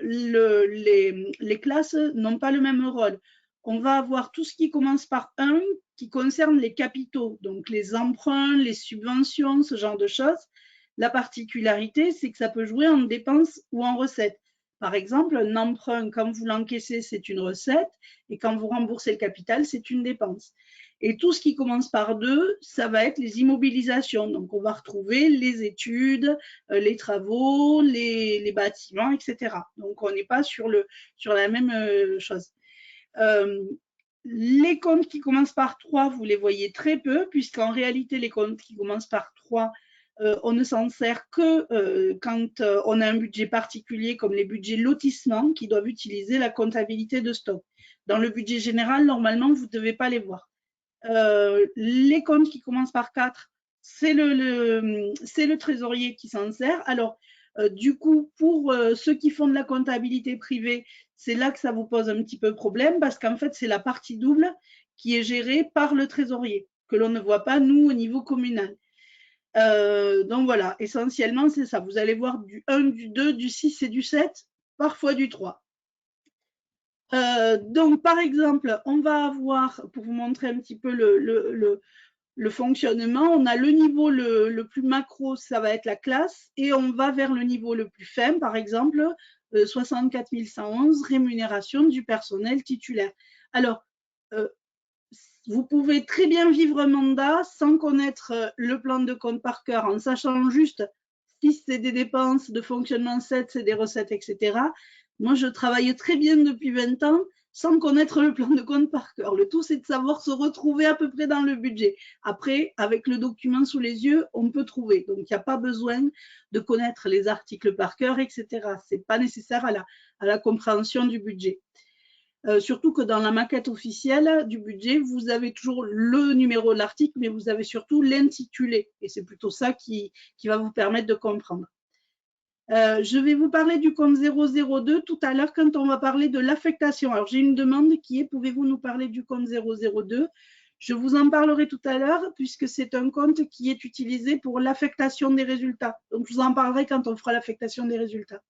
les classes n'ont pas le même rôle. On va avoir tout ce qui commence par 1 qui concerne les capitaux, donc les emprunts, les subventions, ce genre de choses. La particularité, c'est que ça peut jouer en dépenses ou en recettes. Par exemple, un emprunt, quand vous l'encaissez, c'est une recette, et quand vous remboursez le capital, c'est une dépense. Et tout ce qui commence par 2, ça va être les immobilisations. Donc, on va retrouver les études, les travaux, les bâtiments, etc. Donc, on n'est pas sur la même chose. Les comptes qui commencent par 3, vous les voyez très peu, puisqu'en réalité, les comptes qui commencent par 3, on ne s'en sert que quand on a un budget particulier, comme les budgets lotissement, qui doivent utiliser la comptabilité de stock. Dans le budget général, normalement, vous ne devez pas les voir. Les comptes qui commencent par 4, c'est le trésorier qui s'en sert. Alors, du coup, pour ceux qui font de la comptabilité privée, c'est là que ça vous pose un petit peu problème parce qu'en fait, c'est la partie double qui est gérée par le trésorier, que l'on ne voit pas, nous, au niveau communal. Donc voilà, essentiellement, c'est ça. Vous allez voir du 1, du 2, du 6 et du 7, parfois du 3. Donc, par exemple, on va avoir, pour vous montrer un petit peu le fonctionnement, on a le niveau le plus macro, ça va être la classe, et on va vers le niveau le plus fin, par exemple, 64 111, rémunération du personnel titulaire. Alors, vous pouvez très bien vivre un mandat sans connaître le plan de compte par cœur, en sachant juste 6, c'est des dépenses, de fonctionnement 7, c'est des recettes, etc. Moi, je travaille très bien depuis 20 ans sans connaître le plan de compte par cœur. Le tout, c'est de savoir se retrouver à peu près dans le budget. Après, avec le document sous les yeux, on peut trouver. Donc, il n'y a pas besoin de connaître les articles par cœur, etc. Ce n'est pas nécessaire à la compréhension du budget. surtout que dans la maquette officielle du budget, vous avez toujours le numéro de l'article, mais vous avez surtout l'intitulé. Et c'est plutôt ça qui va vous permettre de comprendre. Je vais vous parler du compte 002 tout à l'heure quand on va parler de l'affectation. Alors, j'ai une demande qui est, pouvez-vous nous parler du compte 002 ? Je vous en parlerai tout à l'heure puisque c'est un compte qui est utilisé pour l'affectation des résultats. Donc, je vous en parlerai quand on fera l'affectation des résultats.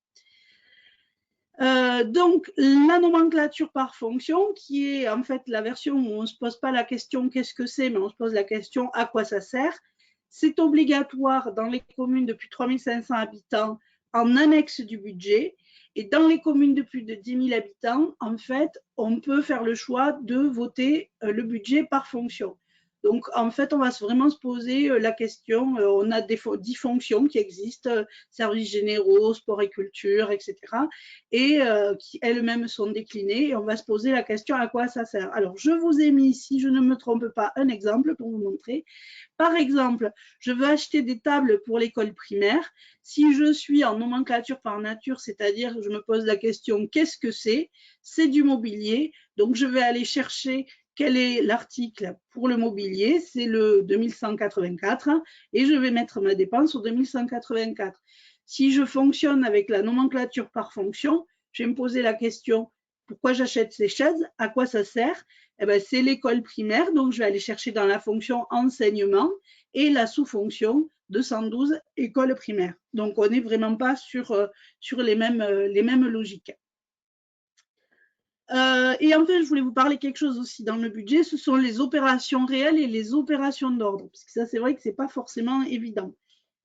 Donc, la nomenclature par fonction, qui est en fait la version où on ne se pose pas la question qu'est-ce que c'est, mais on se pose la question à quoi ça sert. C'est obligatoire dans les communes de plus de 3500 habitants en annexe du budget. Et dans les communes de plus de 10 000 habitants, en fait, on peut faire le choix de voter le budget par fonction. Donc, en fait, on va vraiment se poser la question, on a 10 fonctions qui existent, services généraux, sport et culture, etc. et qui elles-mêmes sont déclinées. Et on va se poser la question à quoi ça sert. Alors, je vous ai mis, si je ne me trompe pas, un exemple pour vous montrer. Par exemple, je veux acheter des tables pour l'école primaire. Si je suis en nomenclature par nature, c'est-à-dire je me pose la question qu'est-ce que c'est ? C'est du mobilier. Donc, je vais aller chercher quel est l'article pour le mobilier, c'est le 2184 et je vais mettre ma dépense au 2184. Si je fonctionne avec la nomenclature par fonction, je vais me poser la question pourquoi j'achète ces chaises, à quoi ça sert ? Eh ben, c'est l'école primaire, donc je vais aller chercher dans la fonction enseignement et la sous-fonction 212 école primaire. Donc on n'est vraiment pas sur les mêmes logiques. Et enfin, je voulais vous parler quelque chose aussi dans le budget, ce sont les opérations réelles et les opérations d'ordre, parce que ça, c'est vrai que ce n'est pas forcément évident.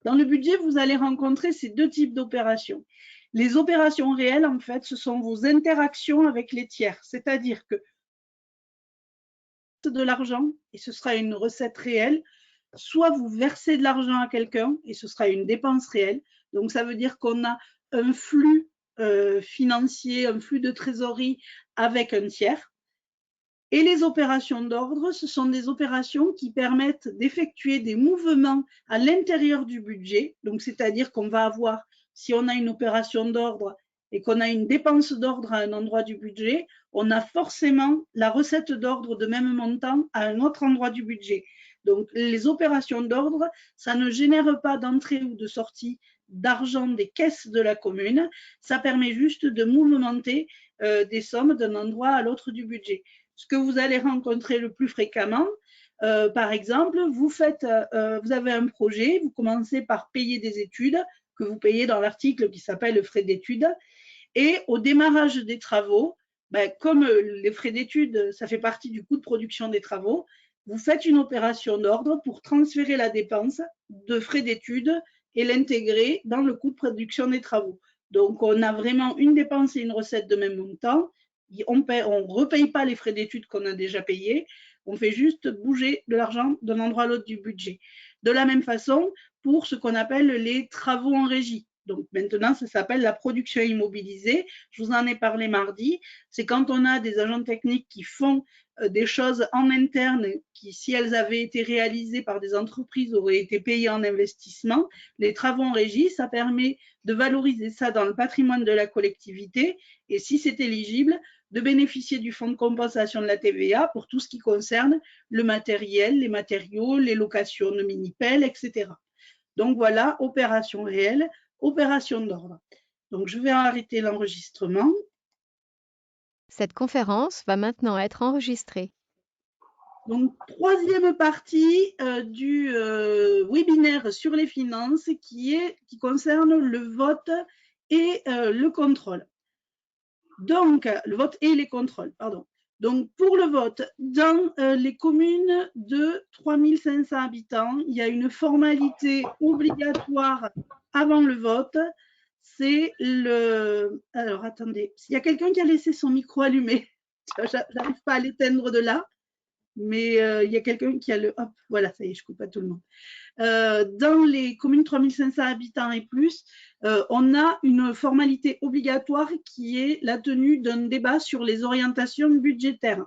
Dans le budget, vous allez rencontrer ces deux types d'opérations. Les opérations réelles, en fait, ce sont vos interactions avec les tiers, c'est-à-dire que de l'argent, et ce sera une recette réelle, soit vous versez de l'argent à quelqu'un, et ce sera une dépense réelle. Donc, ça veut dire qu'on a un flux financier, un flux de trésorerie avec un tiers. Et les opérations d'ordre, ce sont des opérations qui permettent d'effectuer des mouvements à l'intérieur du budget. Donc, c'est-à-dire qu'on va avoir, si on a une opération d'ordre et qu'on a une dépense d'ordre à un endroit du budget, on a forcément la recette d'ordre de même montant à un autre endroit du budget. Donc, les opérations d'ordre, ça ne génère pas d'entrée ou de sortie d'argent des caisses de la commune. Ça permet juste de mouvementer des sommes d'un endroit à l'autre du budget. Ce que vous allez rencontrer le plus fréquemment, par exemple, vous avez un projet, vous commencez par payer des études que vous payez dans l'article qui s'appelle frais d'études. Et au démarrage des travaux, comme les frais d'études, ça fait partie du coût de production des travaux, vous faites une opération d'ordre pour transférer la dépense de frais d'études et l'intégrer dans le coût de production des travaux. Donc, on a vraiment une dépense et une recette de même montant. On ne repaye pas les frais d'études qu'on a déjà payés. On fait juste bouger de l'argent d'un endroit à l'autre du budget. De la même façon, pour ce qu'on appelle les travaux en régie. Donc maintenant, ça s'appelle la production immobilisée. Je vous en ai parlé mardi. C'est quand on a des agents techniques qui font des choses en interne qui, si elles avaient été réalisées par des entreprises, auraient été payées en investissement. Les travaux en régie, ça permet de valoriser ça dans le patrimoine de la collectivité et si c'est éligible, de bénéficier du fonds de compensation de la TVA pour tout ce qui concerne le matériel, les matériaux, les locations de mini-pelles, etc. Donc voilà, opération réelle, opération d'ordre. Donc je vais arrêter l'enregistrement. Cette conférence va maintenant être enregistrée. Donc, troisième partie du webinaire sur les finances qui concerne le vote et le contrôle. Donc, le vote et les contrôles, pardon. Donc, pour le vote, dans les communes de 3500 habitants, il y a une formalité obligatoire avant le vote. C'est le… Alors, attendez, il y a quelqu'un qui a laissé son micro allumé. J'arrive pas à l'éteindre de là. Mais il y a quelqu'un qui a le… Hop, voilà, ça y est, je coupe pas tout le monde. Dans les communes 3500 habitants et plus, on a une formalité obligatoire qui est la tenue d'un débat sur les orientations budgétaires.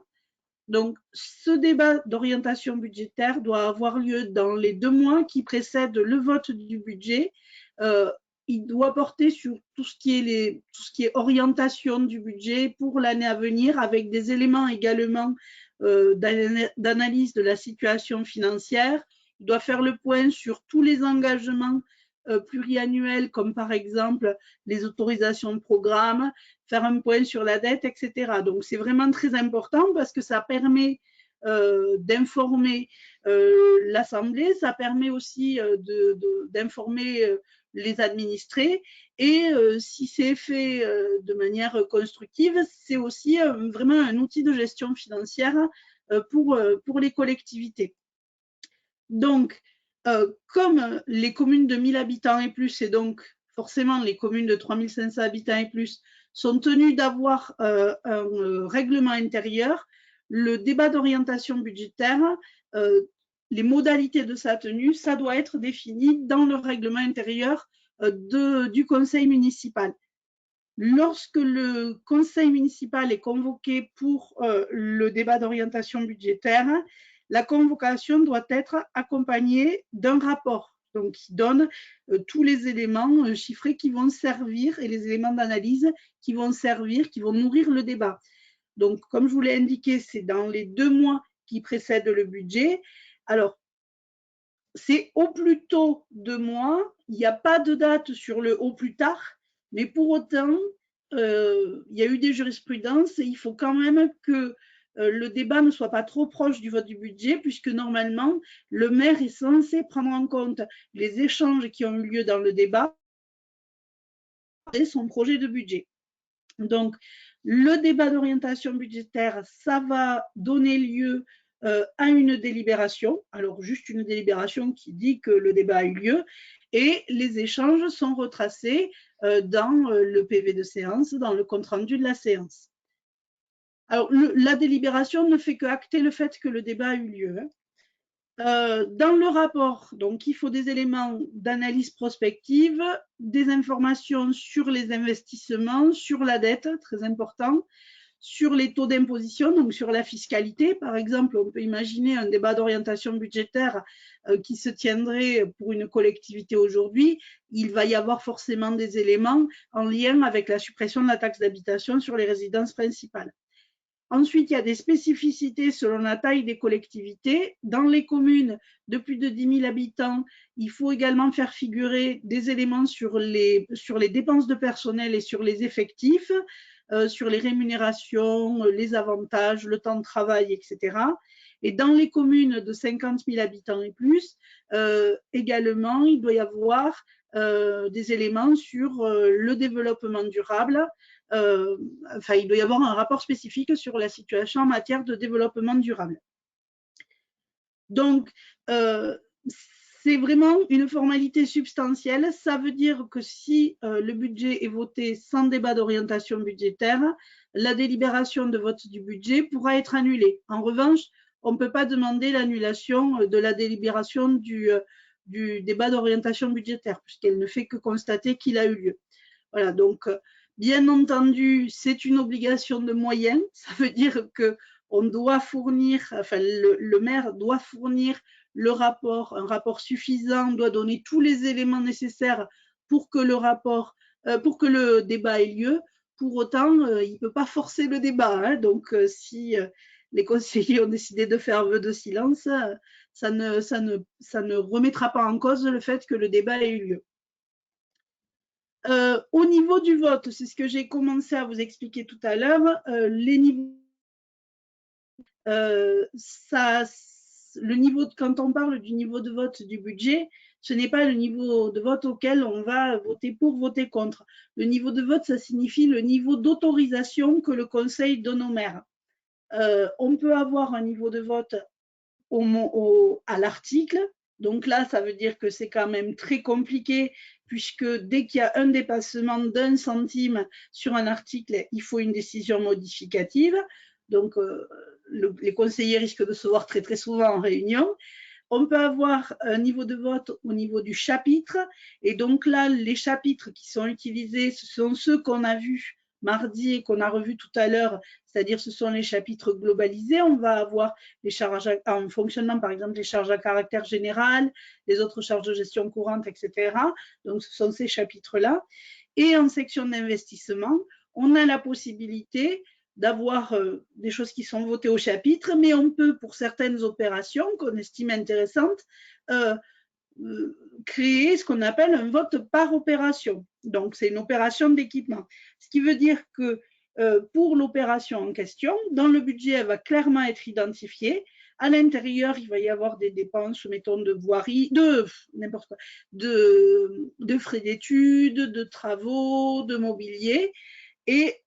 Donc, ce débat d'orientation budgétaire doit avoir lieu dans les 2 mois qui précèdent le vote du budget il doit porter sur tout ce qui est orientation du budget pour l'année à venir, avec des éléments également d'analyse de la situation financière. Il doit faire le point sur tous les engagements pluriannuels, comme par exemple les autorisations de programme, faire un point sur la dette, etc. Donc, c'est vraiment très important parce que ça permet d'informer l'Assemblée, ça permet aussi d'informer les administrés, et si c'est fait de manière constructive, c'est aussi vraiment un outil de gestion financière pour les collectivités. Donc, comme les communes de 1000 habitants et plus, et donc forcément les communes de 3500 habitants et plus, sont tenues d'avoir un règlement intérieur, le débat d'orientation budgétaire, les modalités de sa tenue, ça doit être défini dans le règlement intérieur du conseil municipal. Lorsque le conseil municipal est convoqué pour le débat d'orientation budgétaire, la convocation doit être accompagnée d'un rapport, donc qui donne tous les éléments chiffrés qui vont servir et les éléments d'analyse qui vont servir, qui vont nourrir le débat. Donc, comme je vous l'ai indiqué, c'est dans les 2 mois qui précèdent le budget. Alors, c'est au plus tôt 2 mois, il n'y a pas de date sur le au plus tard, mais pour autant, il y a eu des jurisprudences et il faut quand même que le débat ne soit pas trop proche du vote du budget, puisque normalement, le maire est censé prendre en compte les échanges qui ont eu lieu dans le débat et son projet de budget. Donc, le débat d'orientation budgétaire, ça va donner lieu à une délibération, alors juste une délibération qui dit que le débat a eu lieu, et les échanges sont retracés dans le PV de séance, dans le compte-rendu de la séance. Alors, la délibération ne fait que acter le fait que le débat a eu lieu. Dans le rapport, donc, il faut des éléments d'analyse prospective, des informations sur les investissements, sur la dette, très important, sur les taux d'imposition, donc sur la fiscalité. Par exemple, on peut imaginer un débat d'orientation budgétaire qui se tiendrait pour une collectivité aujourd'hui. Il va y avoir forcément des éléments en lien avec la suppression de la taxe d'habitation sur les résidences principales. Ensuite, il y a des spécificités selon la taille des collectivités. Dans les communes de plus de 10 000 habitants, il faut également faire figurer des éléments sur les dépenses de personnel et sur les effectifs, sur les rémunérations, les avantages, le temps de travail, etc. Et dans les communes de 50 000 habitants et plus, également, il doit y avoir des éléments sur le développement durable. Enfin, il doit y avoir un rapport spécifique sur la situation en matière de développement durable. Donc, c'est vraiment une formalité substantielle. Ça veut dire que si le budget est voté sans débat d'orientation budgétaire, la délibération de vote du budget pourra être annulée. En revanche, on ne peut pas demander l'annulation de la délibération du débat d'orientation budgétaire, puisqu'elle ne fait que constater qu'il a eu lieu. Voilà, donc, bien entendu, c'est une obligation de moyens. Ça veut dire qu'on doit fournir, enfin, le maire doit fournir le rapport, un rapport suffisant, doit donner tous les éléments nécessaires pour que le débat ait lieu. Pour autant, il ne peut pas forcer le débat. Hein. Donc, si les conseillers ont décidé de faire vœu de silence, ça ne remettra pas en cause le fait que le débat ait eu lieu. Au niveau du vote, c'est ce que j'ai commencé à vous expliquer tout à l'heure, les niveaux, quand on parle du niveau de vote du budget, ce n'est pas le niveau de vote auquel on va voter pour, voter contre. Le niveau de vote, ça signifie le niveau d'autorisation que le Conseil donne au maire. On peut avoir un niveau de vote à l'article. Donc là, ça veut dire que c'est quand même très compliqué, puisque dès qu'il y a un dépassement d'1 centime sur un article, il faut une décision modificative. Donc, les conseillers risquent de se voir très, très souvent en réunion. On peut avoir un niveau de vote au niveau du chapitre. Et donc là, les chapitres qui sont utilisés, ce sont ceux qu'on a vus mardi et qu'on a revu tout à l'heure, c'est-à-dire ce sont les chapitres globalisés. On va avoir les charges en fonctionnement, par exemple, les charges à caractère général, les autres charges de gestion courante, etc. Donc, ce sont ces chapitres-là. Et en section d'investissement, on a la possibilité d'avoir des choses qui sont votées au chapitre, mais on peut, pour certaines opérations qu'on estime intéressantes, créer ce qu'on appelle un vote par opération. Donc, c'est une opération d'équipement. Ce qui veut dire que pour l'opération en question, dans le budget, elle va clairement être identifiée. À l'intérieur, il va y avoir des dépenses, mettons, de voirie, n'importe quoi, de frais d'études, de travaux, de mobilier. Et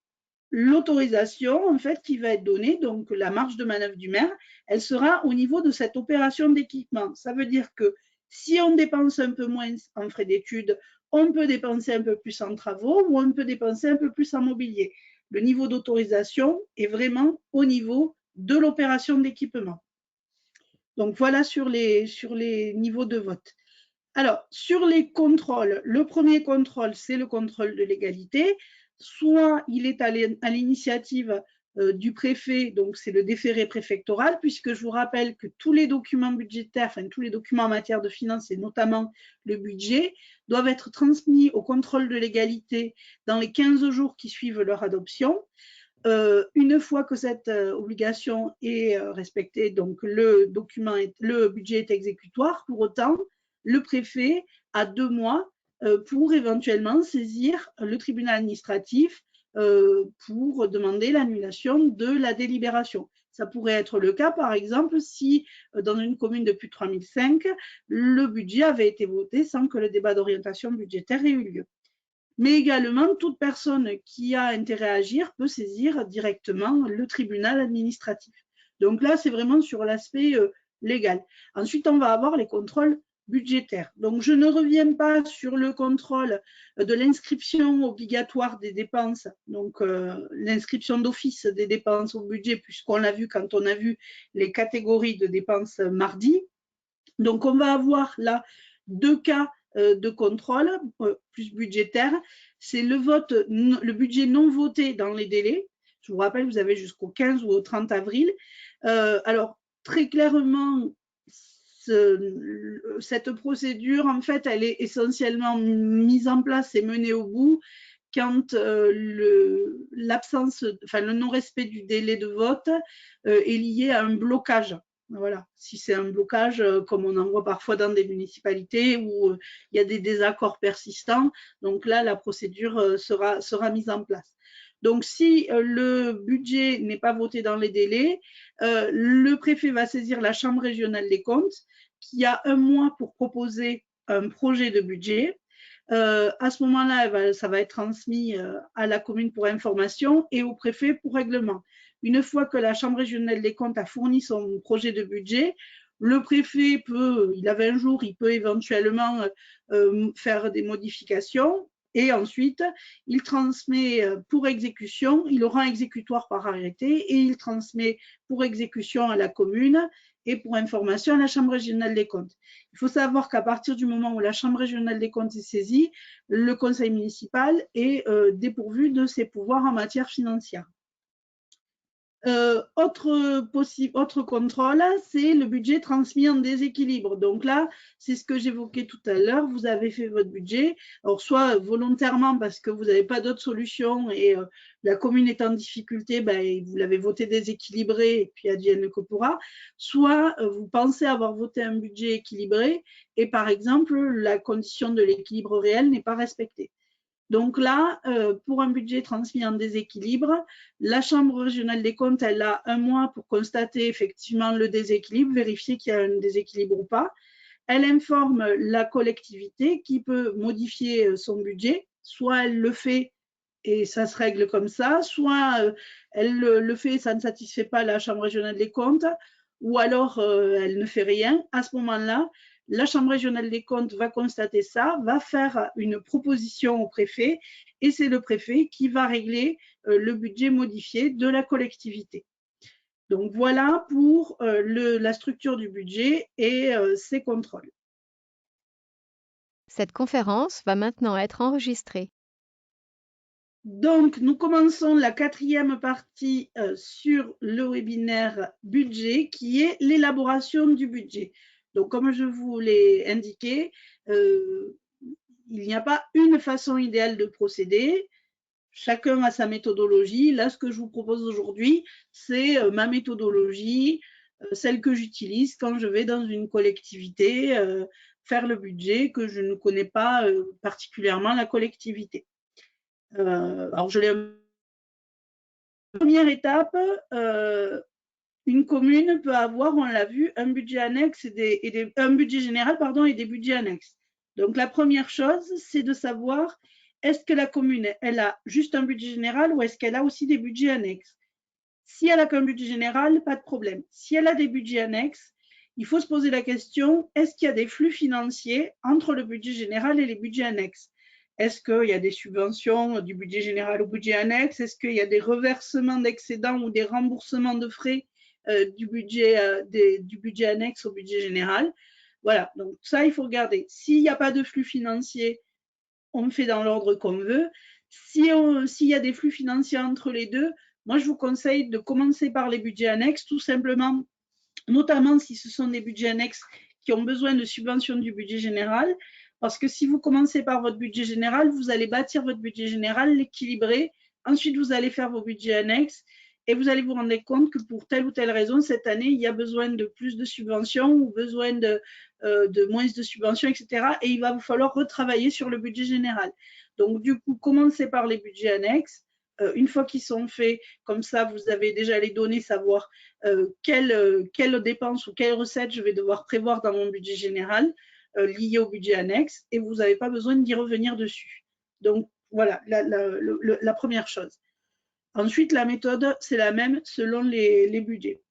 l'autorisation, en fait, qui va être donnée, donc la marge de manœuvre du maire, elle sera au niveau de cette opération d'équipement. Ça veut dire que si on dépense un peu moins en frais d'études, on peut dépenser un peu plus en travaux ou on peut dépenser un peu plus en mobilier. Le niveau d'autorisation est vraiment au niveau de l'opération d'équipement. Donc voilà sur les niveaux de vote. Alors, sur les contrôles, le premier contrôle, c'est le contrôle de légalité. Soit il est à l'initiative du préfet, donc c'est le déféré préfectoral, puisque je vous rappelle que tous les documents budgétaires, enfin tous les documents en matière de finances et notamment le budget, doivent être transmis au contrôle de légalité dans les 15 jours qui suivent leur adoption. Une fois que cette obligation est respectée, donc le budget est exécutoire. Pour autant, le préfet a 2 mois pour éventuellement saisir le tribunal administratif pour demander l'annulation de la délibération. Ça pourrait être le cas, par exemple, si dans une commune de plus de 3005, le budget avait été voté sans que le débat d'orientation budgétaire ait eu lieu. Mais également, toute personne qui a intérêt à agir peut saisir directement le tribunal administratif. Donc là, c'est vraiment sur l'aspect légal. Ensuite, on va avoir les contrôles budgétaires. Donc, je ne reviens pas sur le contrôle de l'inscription obligatoire des dépenses, donc l'inscription d'office des dépenses au budget, puisqu'on l'a vu quand on a vu les catégories de dépenses mardi. Donc, on va avoir là 2 cas de contrôle plus budgétaire. C'est le budget non voté dans les délais. Je vous rappelle, vous avez jusqu'au 15 ou au 30 avril. Alors, très clairement, cette procédure, en fait, elle est essentiellement mise en place et menée au bout quand l'absence, enfin le non-respect du délai de vote est lié à un blocage. Voilà, si c'est un blocage comme on en voit parfois dans des municipalités où il y a des désaccords persistants, donc là la procédure sera mise en place. Donc si le budget n'est pas voté dans les délais, le préfet va saisir la Chambre régionale des comptes qui a 1 mois pour proposer un projet de budget. À ce moment-là, ça va être transmis à la commune pour information et au préfet pour règlement. Une fois que la Chambre régionale des comptes a fourni son projet de budget, le préfet il a 20 jours, il peut éventuellement faire des modifications et ensuite, il transmet pour exécution, il aura un exécutoire par arrêté et il transmet pour exécution à la commune et pour information à la Chambre régionale des comptes. Il faut savoir qu'à partir du moment où la Chambre régionale des comptes est saisie, le conseil municipal est dépourvu de ses pouvoirs en matière financière. Autre contrôle, c'est le budget transmis en déséquilibre. Donc là, c'est ce que j'évoquais tout à l'heure. Vous avez fait votre budget, alors soit volontairement parce que vous n'avez pas d'autre solution et la commune est en difficulté, vous l'avez voté déséquilibré et puis advienne que pourra. Soit vous pensez avoir voté un budget équilibré et par exemple, la condition de l'équilibre réel n'est pas respectée. Donc là, pour un budget transmis en déséquilibre, la Chambre régionale des comptes, elle a 1 mois pour constater effectivement le déséquilibre, vérifier qu'il y a un déséquilibre ou pas. Elle informe la collectivité qui peut modifier son budget, soit elle le fait et ça se règle comme ça, soit elle le fait et ça ne satisfait pas la Chambre régionale des comptes, ou alors elle ne fait rien. À ce moment-là, la Chambre régionale des comptes va constater ça, va faire une proposition au préfet et c'est le préfet qui va régler le budget modifié de la collectivité. Donc voilà pour la structure du budget et ses contrôles. Cette conférence va maintenant être enregistrée. Donc, nous commençons la 4e partie sur le webinaire budget, qui est l'élaboration du budget. Donc, comme je vous l'ai indiqué, il n'y a pas une façon idéale de procéder. Chacun a sa méthodologie. Là, ce que je vous propose aujourd'hui, c'est ma méthodologie, celle que j'utilise quand je vais dans une collectivité faire le budget, que je ne connais pas particulièrement la collectivité. Alors, première étape, une commune peut avoir, on l'a vu, un budget annexe un budget général et des budgets annexes. Donc, la première chose, c'est de savoir est-ce que la commune, elle a juste un budget général ou est-ce qu'elle a aussi des budgets annexes? Si elle a qu'un budget général, pas de problème. Si elle a des budgets annexes, il faut se poser la question, est-ce qu'il y a des flux financiers entre le budget général et les budgets annexes? Est-ce qu'il y a des subventions du budget général au budget annexe? Est-ce qu'il y a des reversements d'excédents ou des remboursements de frais du budget annexe au budget général? Voilà, donc ça, il faut regarder. S'il n'y a pas de flux financiers, on fait dans l'ordre qu'on veut. S'il y a des flux financiers entre les deux, moi, je vous conseille de commencer par les budgets annexes, tout simplement, notamment si ce sont des budgets annexes qui ont besoin de subventions du budget général, parce que si vous commencez par votre budget général, vous allez bâtir votre budget général, l'équilibrer, ensuite vous allez faire vos budgets annexes, et vous allez vous rendre compte que pour telle ou telle raison, cette année, il y a besoin de plus de subventions ou besoin de moins de subventions, etc. Et il va vous falloir retravailler sur le budget général. Donc, du coup, commencez par les budgets annexes. Une fois qu'ils sont faits, comme ça, vous avez déjà les données, savoir quelles dépenses ou quelles recettes je vais devoir prévoir dans mon budget général liées au budget annexe, et vous n'avez pas besoin d'y revenir dessus. Donc, voilà la première chose. Ensuite, la méthode, c'est la même selon les budgets.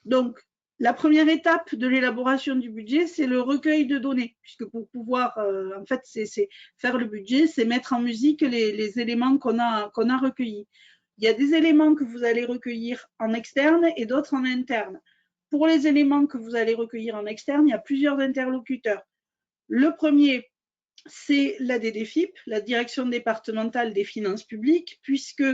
Donc, la première étape de l'élaboration du budget, c'est le recueil de données, puisque pour pouvoir, en fait, c'est faire le budget, c'est mettre en musique les éléments qu'on a recueillis. Il y a des éléments que vous allez recueillir en externe et d'autres en interne. Pour les éléments que vous allez recueillir en externe, il y a plusieurs interlocuteurs. Le premier, c'est la DDFiP, la Direction départementale des finances publiques, puisque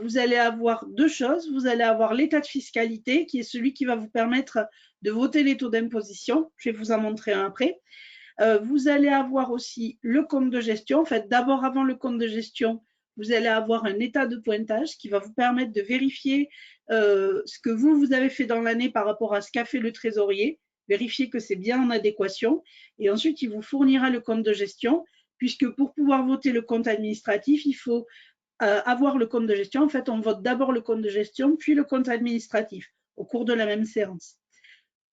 vous allez avoir deux choses. Vous allez avoir l'état de fiscalité, qui est celui qui va vous permettre de voter les taux d'imposition. Je vais vous en montrer un après. Vous allez avoir aussi le compte de gestion. En fait, d'abord, avant le compte de gestion, vous allez avoir un état de pointage qui va vous permettre de vérifier ce que vous avez fait dans l'année par rapport à ce qu'a fait le trésorier, vérifier que c'est bien en adéquation. Et ensuite, il vous fournira le compte de gestion, puisque pour pouvoir voter le compte administratif, il faut avoir le compte de gestion. En fait, on vote d'abord le compte de gestion, puis le compte administratif au cours de la même séance.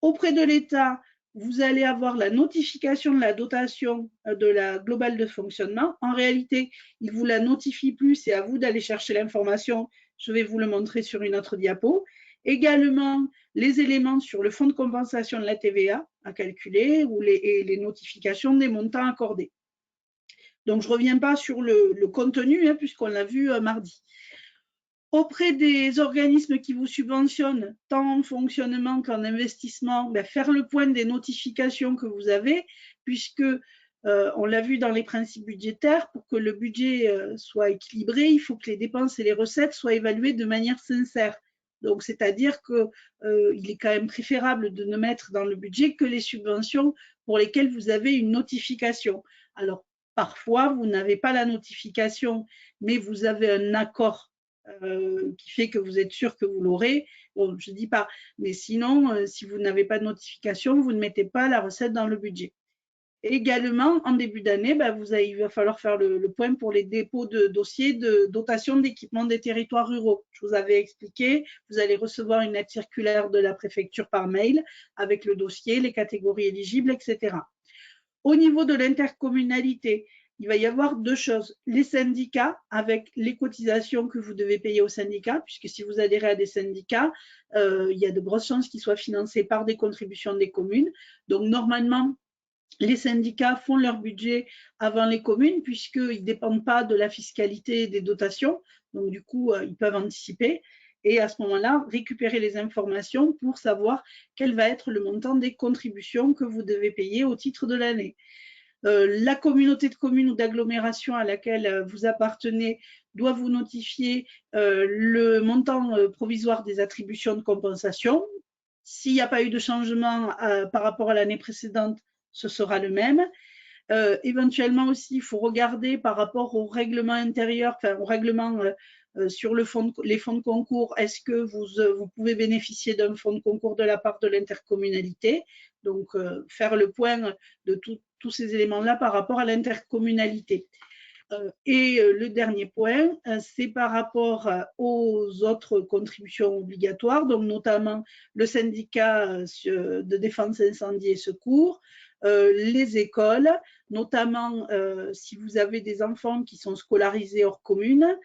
Auprès de l'État, vous allez avoir la notification de la dotation de la globale de fonctionnement. En réalité, il ne vous la notifie plus, c'est à vous d'aller chercher l'information. Je vais vous le montrer sur une autre diapo. Également, les éléments sur le fonds de compensation de la TVA à calculer et les notifications des montants accordés. Donc, je ne reviens pas sur le contenu, puisqu'on l'a vu mardi. Auprès des organismes qui vous subventionnent, tant en fonctionnement qu'en investissement, faire le point des notifications que vous avez, puisque on l'a vu dans les principes budgétaires, pour que le budget soit équilibré, il faut que les dépenses et les recettes soient évaluées de manière sincère. Donc, c'est-à-dire qu'il est quand même préférable de ne mettre dans le budget que les subventions pour lesquelles vous avez une notification. Alors, parfois, vous n'avez pas la notification, mais vous avez un accord qui fait que vous êtes sûr que vous l'aurez. Bon, je ne dis pas, mais sinon, si vous n'avez pas de notification, vous ne mettez pas la recette dans le budget. Et également, en début d'année, il va falloir faire le point pour les dépôts de dossiers de dotation d'équipement des territoires ruraux. Je vous avais expliqué, vous allez recevoir une lettre circulaire de la préfecture par mail avec le dossier, les catégories éligibles, etc. Au niveau de l'intercommunalité, il va y avoir deux choses. Les syndicats, avec les cotisations que vous devez payer aux syndicats, puisque si vous adhérez à des syndicats, il y a de grosses chances qu'ils soient financés par des contributions des communes. Donc, normalement, les syndicats font leur budget avant les communes, puisqu'ils ne dépendent pas de la fiscalité et des dotations. Donc, du coup, ils peuvent anticiper. Et à ce moment-là, récupérer les informations pour savoir quel va être le montant des contributions que vous devez payer au titre de l'année. La communauté de communes ou d'agglomération à laquelle vous appartenez doit vous notifier le montant provisoire des attributions de compensation. S'il n'y a pas eu de changement par rapport à l'année précédente, ce sera le même. Éventuellement aussi, il faut regarder par rapport au règlement intérieur, enfin au règlement sur les fonds de concours, est-ce que vous pouvez bénéficier d'un fonds de concours de la part de l'intercommunalité? Donc, faire le point de tous ces éléments-là par rapport à l'intercommunalité. Et le dernier point, c'est par rapport aux autres contributions obligatoires, donc notamment le syndicat de défense incendie et secours, les écoles, notamment si vous avez des enfants qui sont scolarisés hors commune,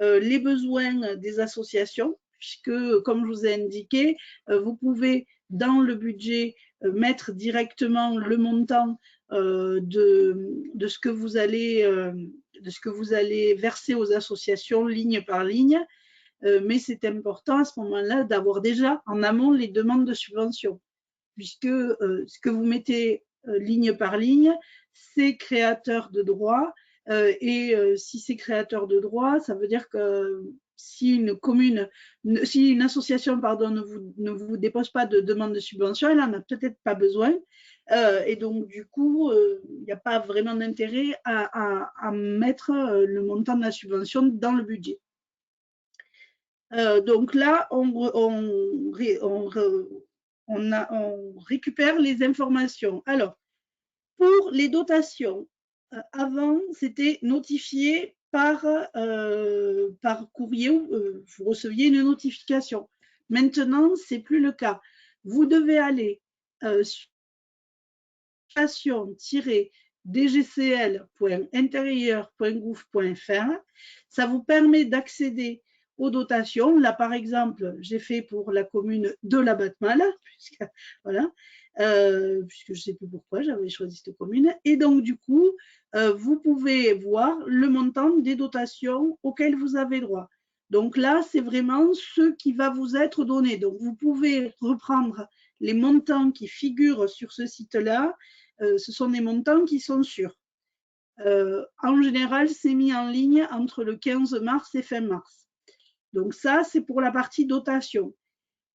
les besoins des associations, puisque, comme je vous ai indiqué, vous pouvez, dans le budget, mettre directement le montant de ce que vous allez verser aux associations ligne par ligne, mais c'est important à ce moment-là d'avoir déjà en amont les demandes de subvention, puisque ce que vous mettez ligne par ligne, c'est créateur de droit, et si c'est créateur de droit, ça veut dire que si une association ne vous dépose pas de demande de subvention, elle n'en a peut-être pas besoin. Et donc, du coup, il n'y a pas vraiment d'intérêt à mettre le montant de la subvention dans le budget. Donc là, on récupère les informations. Alors, pour les dotations, avant, c'était notifié par courrier, vous receviez une notification. Maintenant, ce n'est plus le cas. Vous devez aller sur dgcl.intérieur.gouv.fr. Ça vous permet d'accéder aux dotations. Là, par exemple, j'ai fait pour la commune de la Batmal, puisque je ne sais plus pourquoi j'avais choisi cette commune. Et donc, du coup, vous pouvez voir le montant des dotations auxquelles vous avez droit. Donc là, c'est vraiment ce qui va vous être donné. Donc, vous pouvez reprendre les montants qui figurent sur ce site-là. Ce sont des montants qui sont sûrs. En général, c'est mis en ligne entre le 15 mars et fin mars. Donc ça, c'est pour la partie dotation.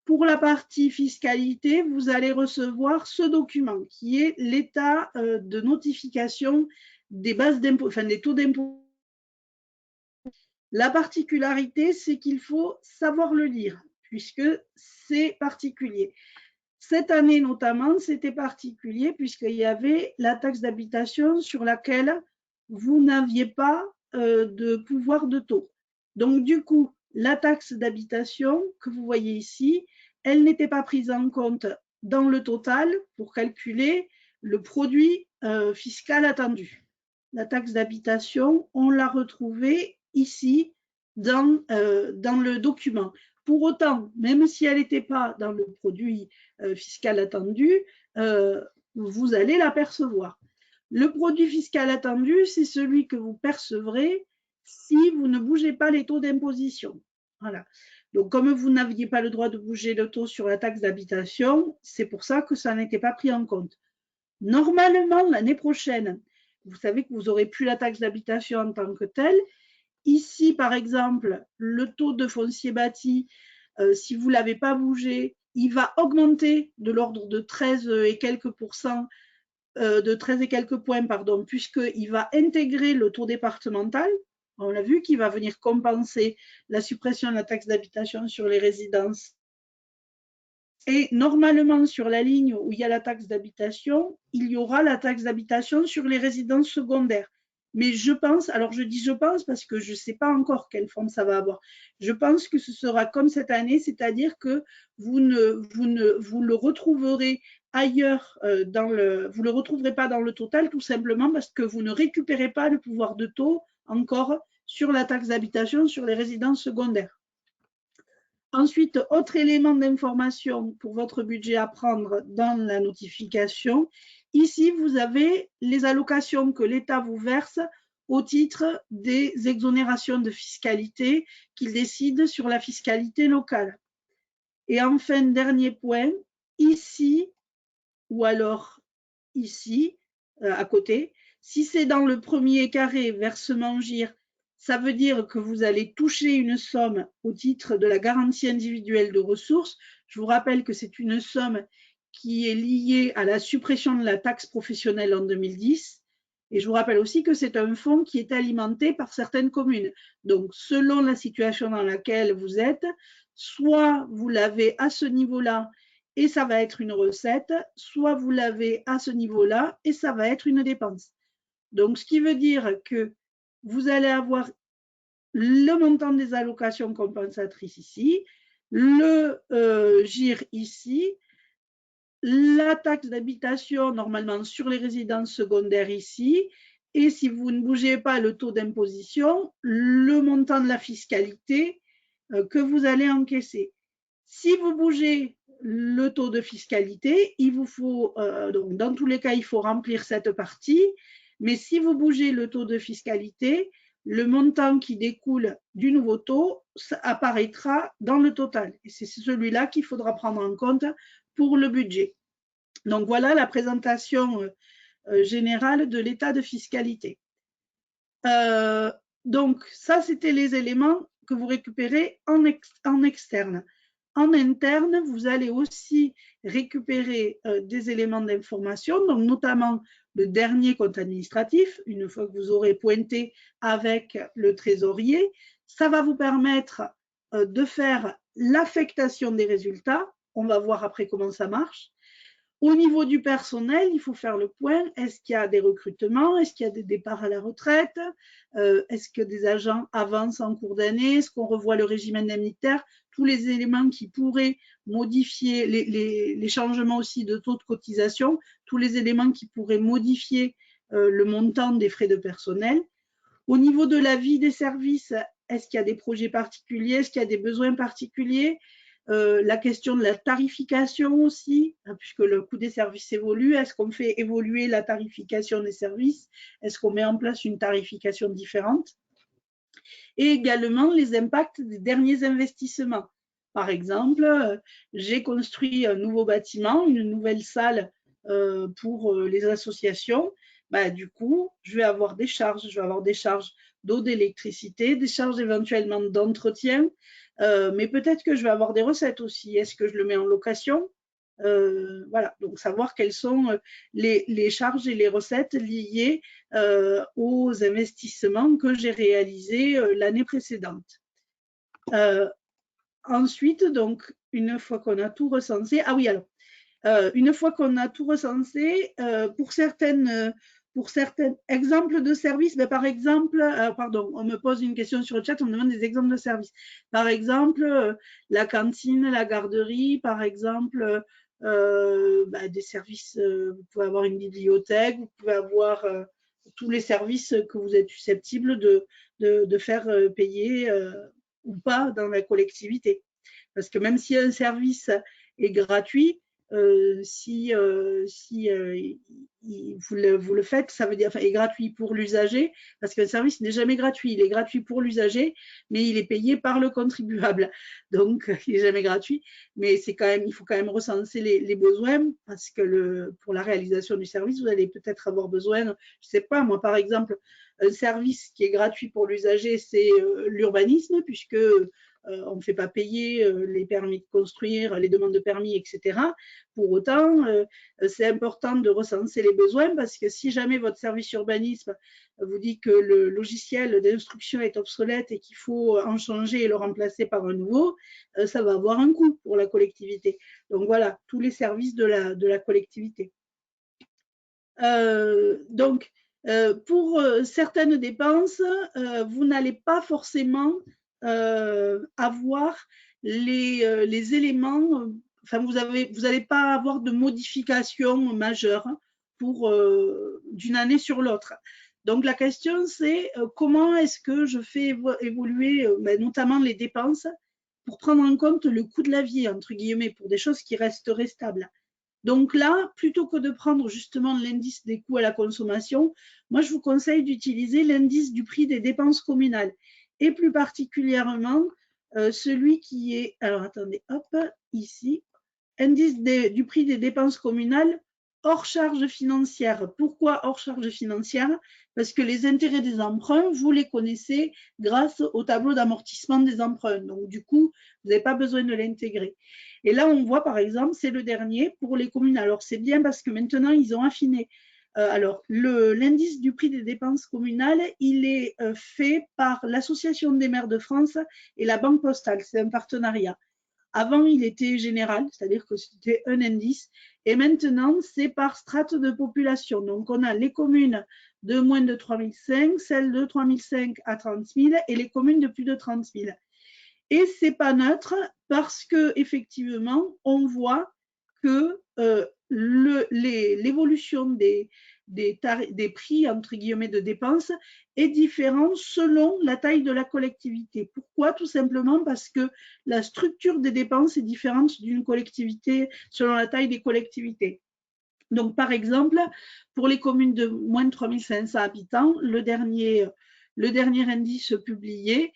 Pour la partie fiscalité, vous allez recevoir ce document qui est l'état de notification des bases d'impôt, enfin des taux d'impôt. La particularité, c'est qu'il faut savoir le lire, puisque c'est particulier. Cette année notamment, c'était particulier puisqu'il y avait la taxe d'habitation sur laquelle vous n'aviez pas de pouvoir de taux. Donc du coup, la taxe d'habitation que vous voyez ici, elle n'était pas prise en compte dans le total pour calculer le produit fiscal attendu. La taxe d'habitation, on l'a retrouvée ici dans le document. Pour autant, même si elle n'était pas dans le produit fiscal attendu, vous allez l'apercevoir. Le produit fiscal attendu, c'est celui que vous percevrez si vous ne bougez pas les taux d'imposition. Voilà. Donc, comme vous n'aviez pas le droit de bouger le taux sur la taxe d'habitation, c'est pour ça que ça n'était pas pris en compte. Normalement, l'année prochaine, vous savez que vous n'aurez plus la taxe d'habitation en tant que telle. Ici, par exemple, le taux de foncier bâti, si vous ne l'avez pas bougé, il va augmenter de l'ordre de 13 et quelques points, puisqu'il va intégrer le taux départemental. On l'a vu, qu'il va venir compenser la suppression de la taxe d'habitation sur les résidences. Et normalement, sur la ligne où il y a la taxe d'habitation, il y aura la taxe d'habitation sur les résidences secondaires. Mais je pense, alors je dis je pense parce que je ne sais pas encore quelle forme ça va avoir. Je pense que ce sera comme cette année, c'est-à-dire que vous le retrouverez ailleurs, vous ne le retrouverez pas dans le total, tout simplement parce que vous ne récupérez pas le pouvoir de taux encore sur la taxe d'habitation sur les résidences secondaires. Ensuite, autre élément d'information pour votre budget à prendre dans la notification. Ici, vous avez les allocations que l'État vous verse au titre des exonérations de fiscalité qu'il décide sur la fiscalité locale. Et enfin, dernier point, ici, ou alors ici, à côté, Si c'est dans le premier carré, versement GIR, ça veut dire que vous allez toucher une somme au titre de la garantie individuelle de ressources. Je vous rappelle que c'est une somme qui est liée à la suppression de la taxe professionnelle en 2010. Et je vous rappelle aussi que c'est un fonds qui est alimenté par certaines communes. Donc, selon la situation dans laquelle vous êtes, soit vous l'avez à ce niveau-là et ça va être une recette, soit vous l'avez à ce niveau-là et ça va être une dépense. Donc, ce qui veut dire que vous allez avoir le montant des allocations compensatrices ici, le GIR ici, la taxe d'habitation normalement sur les résidences secondaires ici, et si vous ne bougez pas le taux d'imposition, le montant de la fiscalité que vous allez encaisser. Si vous bougez le taux de fiscalité, il vous faut, donc dans tous les cas, il faut remplir cette partie, mais si vous bougez le taux de fiscalité, le montant qui découle du nouveau taux apparaîtra dans le total. Et c'est celui-là qu'il faudra prendre en compte pour le budget. Donc voilà la présentation générale de l'état de fiscalité. Donc ça, c'était les éléments que vous récupérez en externe. En interne, vous allez aussi récupérer des éléments d'information, donc notamment le dernier compte administratif, une fois que vous aurez pointé avec le trésorier. Ça va vous permettre de faire l'affectation des résultats. On va voir après comment ça marche. Au niveau du personnel, il faut faire le point. Est-ce qu'il y a des recrutements? Est-ce qu'il y a des départs à la retraite? Est-ce que des agents avancent en cours d'année? Est-ce qu'on revoit le régime indemnitaire? Tous les éléments qui pourraient modifier les changements aussi de taux de cotisation, tous les éléments qui pourraient modifier le montant des frais de personnel. Au niveau de la vie des services, est-ce qu'il y a des projets particuliers? Est-ce qu'il y a des besoins particuliers? La question de la tarification aussi, puisque le coût des services évolue. Est-ce qu'on fait évoluer la tarification des services? Est-ce qu'on met en place une tarification différente? Et également les impacts des derniers investissements. Par exemple, j'ai construit un nouveau bâtiment, une nouvelle salle pour les associations. Bah, du coup, je vais avoir des charges. Je vais avoir des charges d'eau, d'électricité, des charges éventuellement d'entretien, mais peut-être que je vais avoir des recettes aussi. Est-ce que je le mets en location? Voilà, donc savoir quelles sont les charges et les recettes liées aux investissements que j'ai réalisés l'année précédente. Ensuite, donc, une fois qu'on a tout recensé, ah oui, alors, une fois qu'on a tout recensé, pour certains exemples de services, ben par exemple, pardon, on me pose une question sur le chat, on me demande des exemples de services. Par exemple, la cantine, la garderie, par exemple, des services, vous pouvez avoir une bibliothèque, vous pouvez avoir tous les services que vous êtes susceptibles de faire payer ou pas dans la collectivité. Parce que même si un service est gratuit, si vous le faites, ça veut dire est gratuit pour l'usager, parce qu'un service n'est jamais gratuit. Il est gratuit pour l'usager, mais il est payé par le contribuable. Donc, il n'est jamais gratuit. Mais c'est quand même, il faut quand même recenser les besoins, parce que pour la réalisation du service, vous allez peut-être avoir besoin, je ne sais pas, moi par exemple, un service qui est gratuit pour l'usager, c'est l'urbanisme, puisque on ne fait pas payer les permis de construire, les demandes de permis, etc. Pour autant, c'est important de recenser les besoins parce que si jamais votre service urbanisme vous dit que le logiciel d'instruction est obsolète et qu'il faut en changer et le remplacer par un nouveau, ça va avoir un coût pour la collectivité. Donc voilà, tous les services de la collectivité. Donc, pour certaines dépenses, vous n'allez pas forcément avoir les éléments, enfin vous n'allez pas avoir de modification majeure pour d'une année sur l'autre. Donc la question c'est comment est-ce que je fais évoluer notamment les dépenses pour prendre en compte le coût de la vie, entre guillemets, pour des choses qui resteraient stables. Donc là, plutôt que de prendre justement l'indice des coûts à la consommation, moi je vous conseille d'utiliser l'indice du prix des dépenses communales et plus particulièrement celui qui est, alors attendez, hop, ici, indice du prix des dépenses communales hors charge financière. Pourquoi hors charge financière? Parce que les intérêts des emprunts, vous les connaissez grâce au tableau d'amortissement des emprunts. Donc, du coup, vous n'avez pas besoin de l'intégrer. Et là, on voit, par exemple, c'est le dernier pour les communes. Alors, c'est bien parce que maintenant, ils ont affiné. Alors, l'indice du prix des dépenses communales, il est fait par l'Association des maires de France et la Banque postale. C'est un partenariat. Avant, il était général, c'est-à-dire que c'était un indice. Et maintenant, c'est par strate de population. Donc, on a les communes de moins de 3 500, celles de 3 500 à 30 000 et les communes de plus de 30 000. Et ce n'est pas neutre parce qu'effectivement, on voit que l'évolution des prix, entre guillemets, de dépenses est différente selon la taille de la collectivité. Pourquoi? Tout simplement parce que la structure des dépenses est différente d'une collectivité selon la taille des collectivités. Donc, par exemple, pour les communes de moins de 3 500 habitants, le dernier indice publié,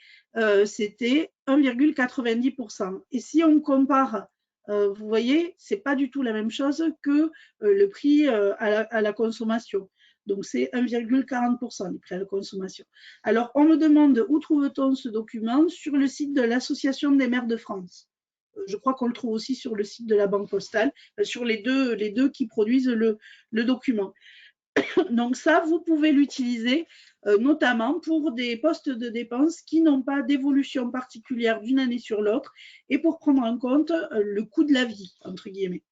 c'était 1,90%. Et si on compare, vous voyez, ce n'est pas du tout la même chose que le prix à la consommation. Donc, c'est 1,40% le prix à la consommation. Alors, on me demande où trouve-t-on ce document? Sur le site de l'Association des maires de France. Je crois qu'on le trouve aussi sur le site de la Banque postale, sur les deux qui produisent le document. Donc ça, vous pouvez l'utiliser notamment pour des postes de dépenses qui n'ont pas d'évolution particulière d'une année sur l'autre et pour prendre en compte le coût de la vie, entre guillemets.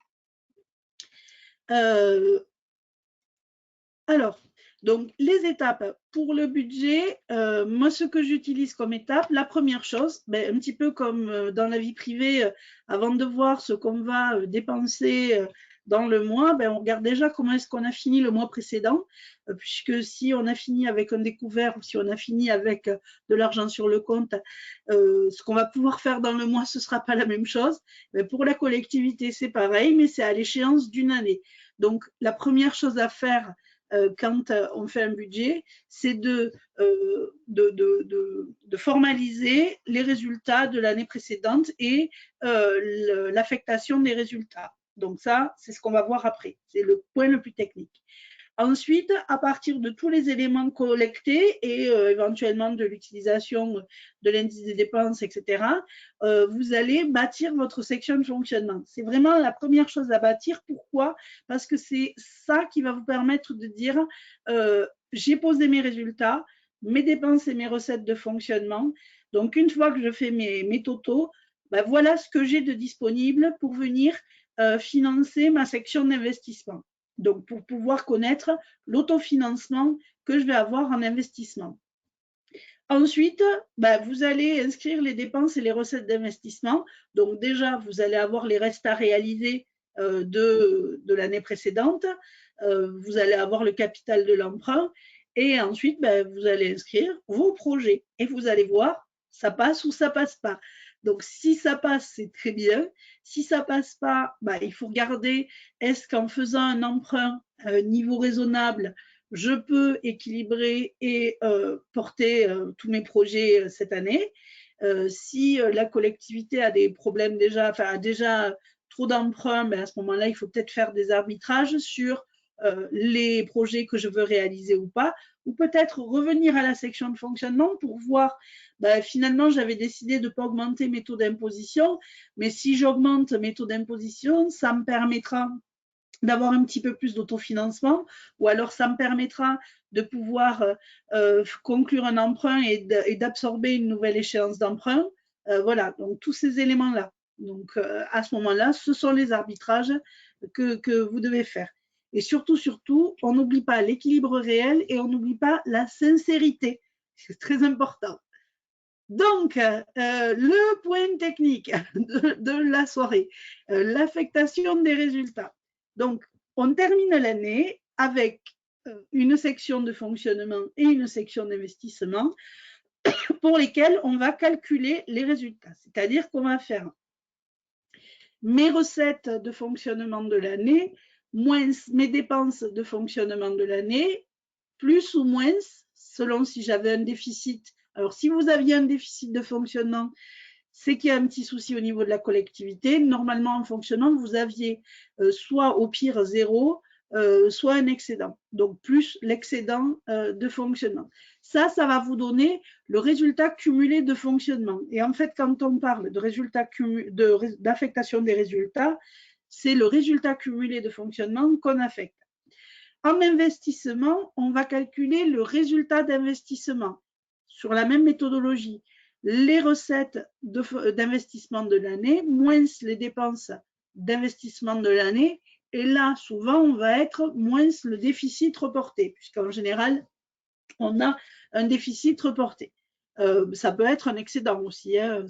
Alors, donc les étapes pour le budget, moi ce que j'utilise comme étape, la première chose, un petit peu comme dans la vie privée, avant de voir ce qu'on va dépenser dans le mois, on regarde déjà comment est-ce qu'on a fini le mois précédent, puisque si on a fini avec un découvert ou si on a fini avec de l'argent sur le compte, ce qu'on va pouvoir faire dans le mois, ce ne sera pas la même chose. Mais pour la collectivité, c'est pareil, mais c'est à l'échéance d'une année. Donc, la première chose à faire quand on fait un budget, c'est de formaliser les résultats de l'année précédente et l'affectation des résultats. Donc ça, c'est ce qu'on va voir après. C'est le point le plus technique. Ensuite, à partir de tous les éléments collectés et éventuellement de l'utilisation de l'indice des dépenses, etc., vous allez bâtir votre section de fonctionnement. C'est vraiment la première chose à bâtir. Pourquoi? Parce que c'est ça qui va vous permettre de dire j'ai posé mes résultats, mes dépenses et mes recettes de fonctionnement. Donc, une fois que je fais mes totaux, voilà ce que j'ai de disponible pour venir financer ma section d'investissement. Donc, pour pouvoir connaître l'autofinancement que je vais avoir en investissement. Ensuite, vous allez inscrire les dépenses et les recettes d'investissement. Donc, déjà, vous allez avoir les restes à réaliser de l'année précédente. Vous allez avoir le capital de l'emprunt. Et ensuite, vous allez inscrire vos projets. Et vous allez voir, ça passe ou ça passe pas. Donc, si ça passe, c'est très bien. Si ça passe pas, il faut regarder, est-ce qu'en faisant un emprunt niveau raisonnable, je peux équilibrer et porter tous mes projets cette année. Si la collectivité a des problèmes a déjà trop d'emprunts, à ce moment-là, il faut peut-être faire des arbitrages sur les projets que je veux réaliser ou pas, ou peut-être revenir à la section de fonctionnement pour voir, finalement, j'avais décidé de ne pas augmenter mes taux d'imposition, mais si j'augmente mes taux d'imposition, ça me permettra d'avoir un petit peu plus d'autofinancement, ou alors ça me permettra de pouvoir conclure un emprunt et d'absorber une nouvelle échéance d'emprunt. Voilà, donc tous ces éléments-là. Donc à ce moment-là, ce sont les arbitrages que vous devez faire. Et surtout, on n'oublie pas l'équilibre réel et on n'oublie pas la sincérité. C'est très important. Donc, le point technique de la soirée, l'affectation des résultats. Donc, on termine l'année avec une section de fonctionnement et une section d'investissement pour lesquelles on va calculer les résultats. C'est-à-dire qu'on va faire mes recettes de fonctionnement de l'année, moins mes dépenses de fonctionnement de l'année, plus ou moins, selon si j'avais un déficit. Alors, si vous aviez un déficit de fonctionnement, c'est qu'il y a un petit souci au niveau de la collectivité. Normalement, en fonctionnement, vous aviez soit au pire 0, soit un excédent, donc plus l'excédent de fonctionnement. Ça va vous donner le résultat cumulé de fonctionnement. Et en fait, quand on parle de résultat d'affectation des résultats, c'est le résultat cumulé de fonctionnement qu'on affecte. En investissement, on va calculer le résultat d'investissement sur la même méthodologie. Les recettes d'investissement de l'année moins les dépenses d'investissement de l'année. Et là, souvent, on va être moins le déficit reporté, puisqu'en général, on a un déficit reporté. Ça peut être un excédent aussi, hein,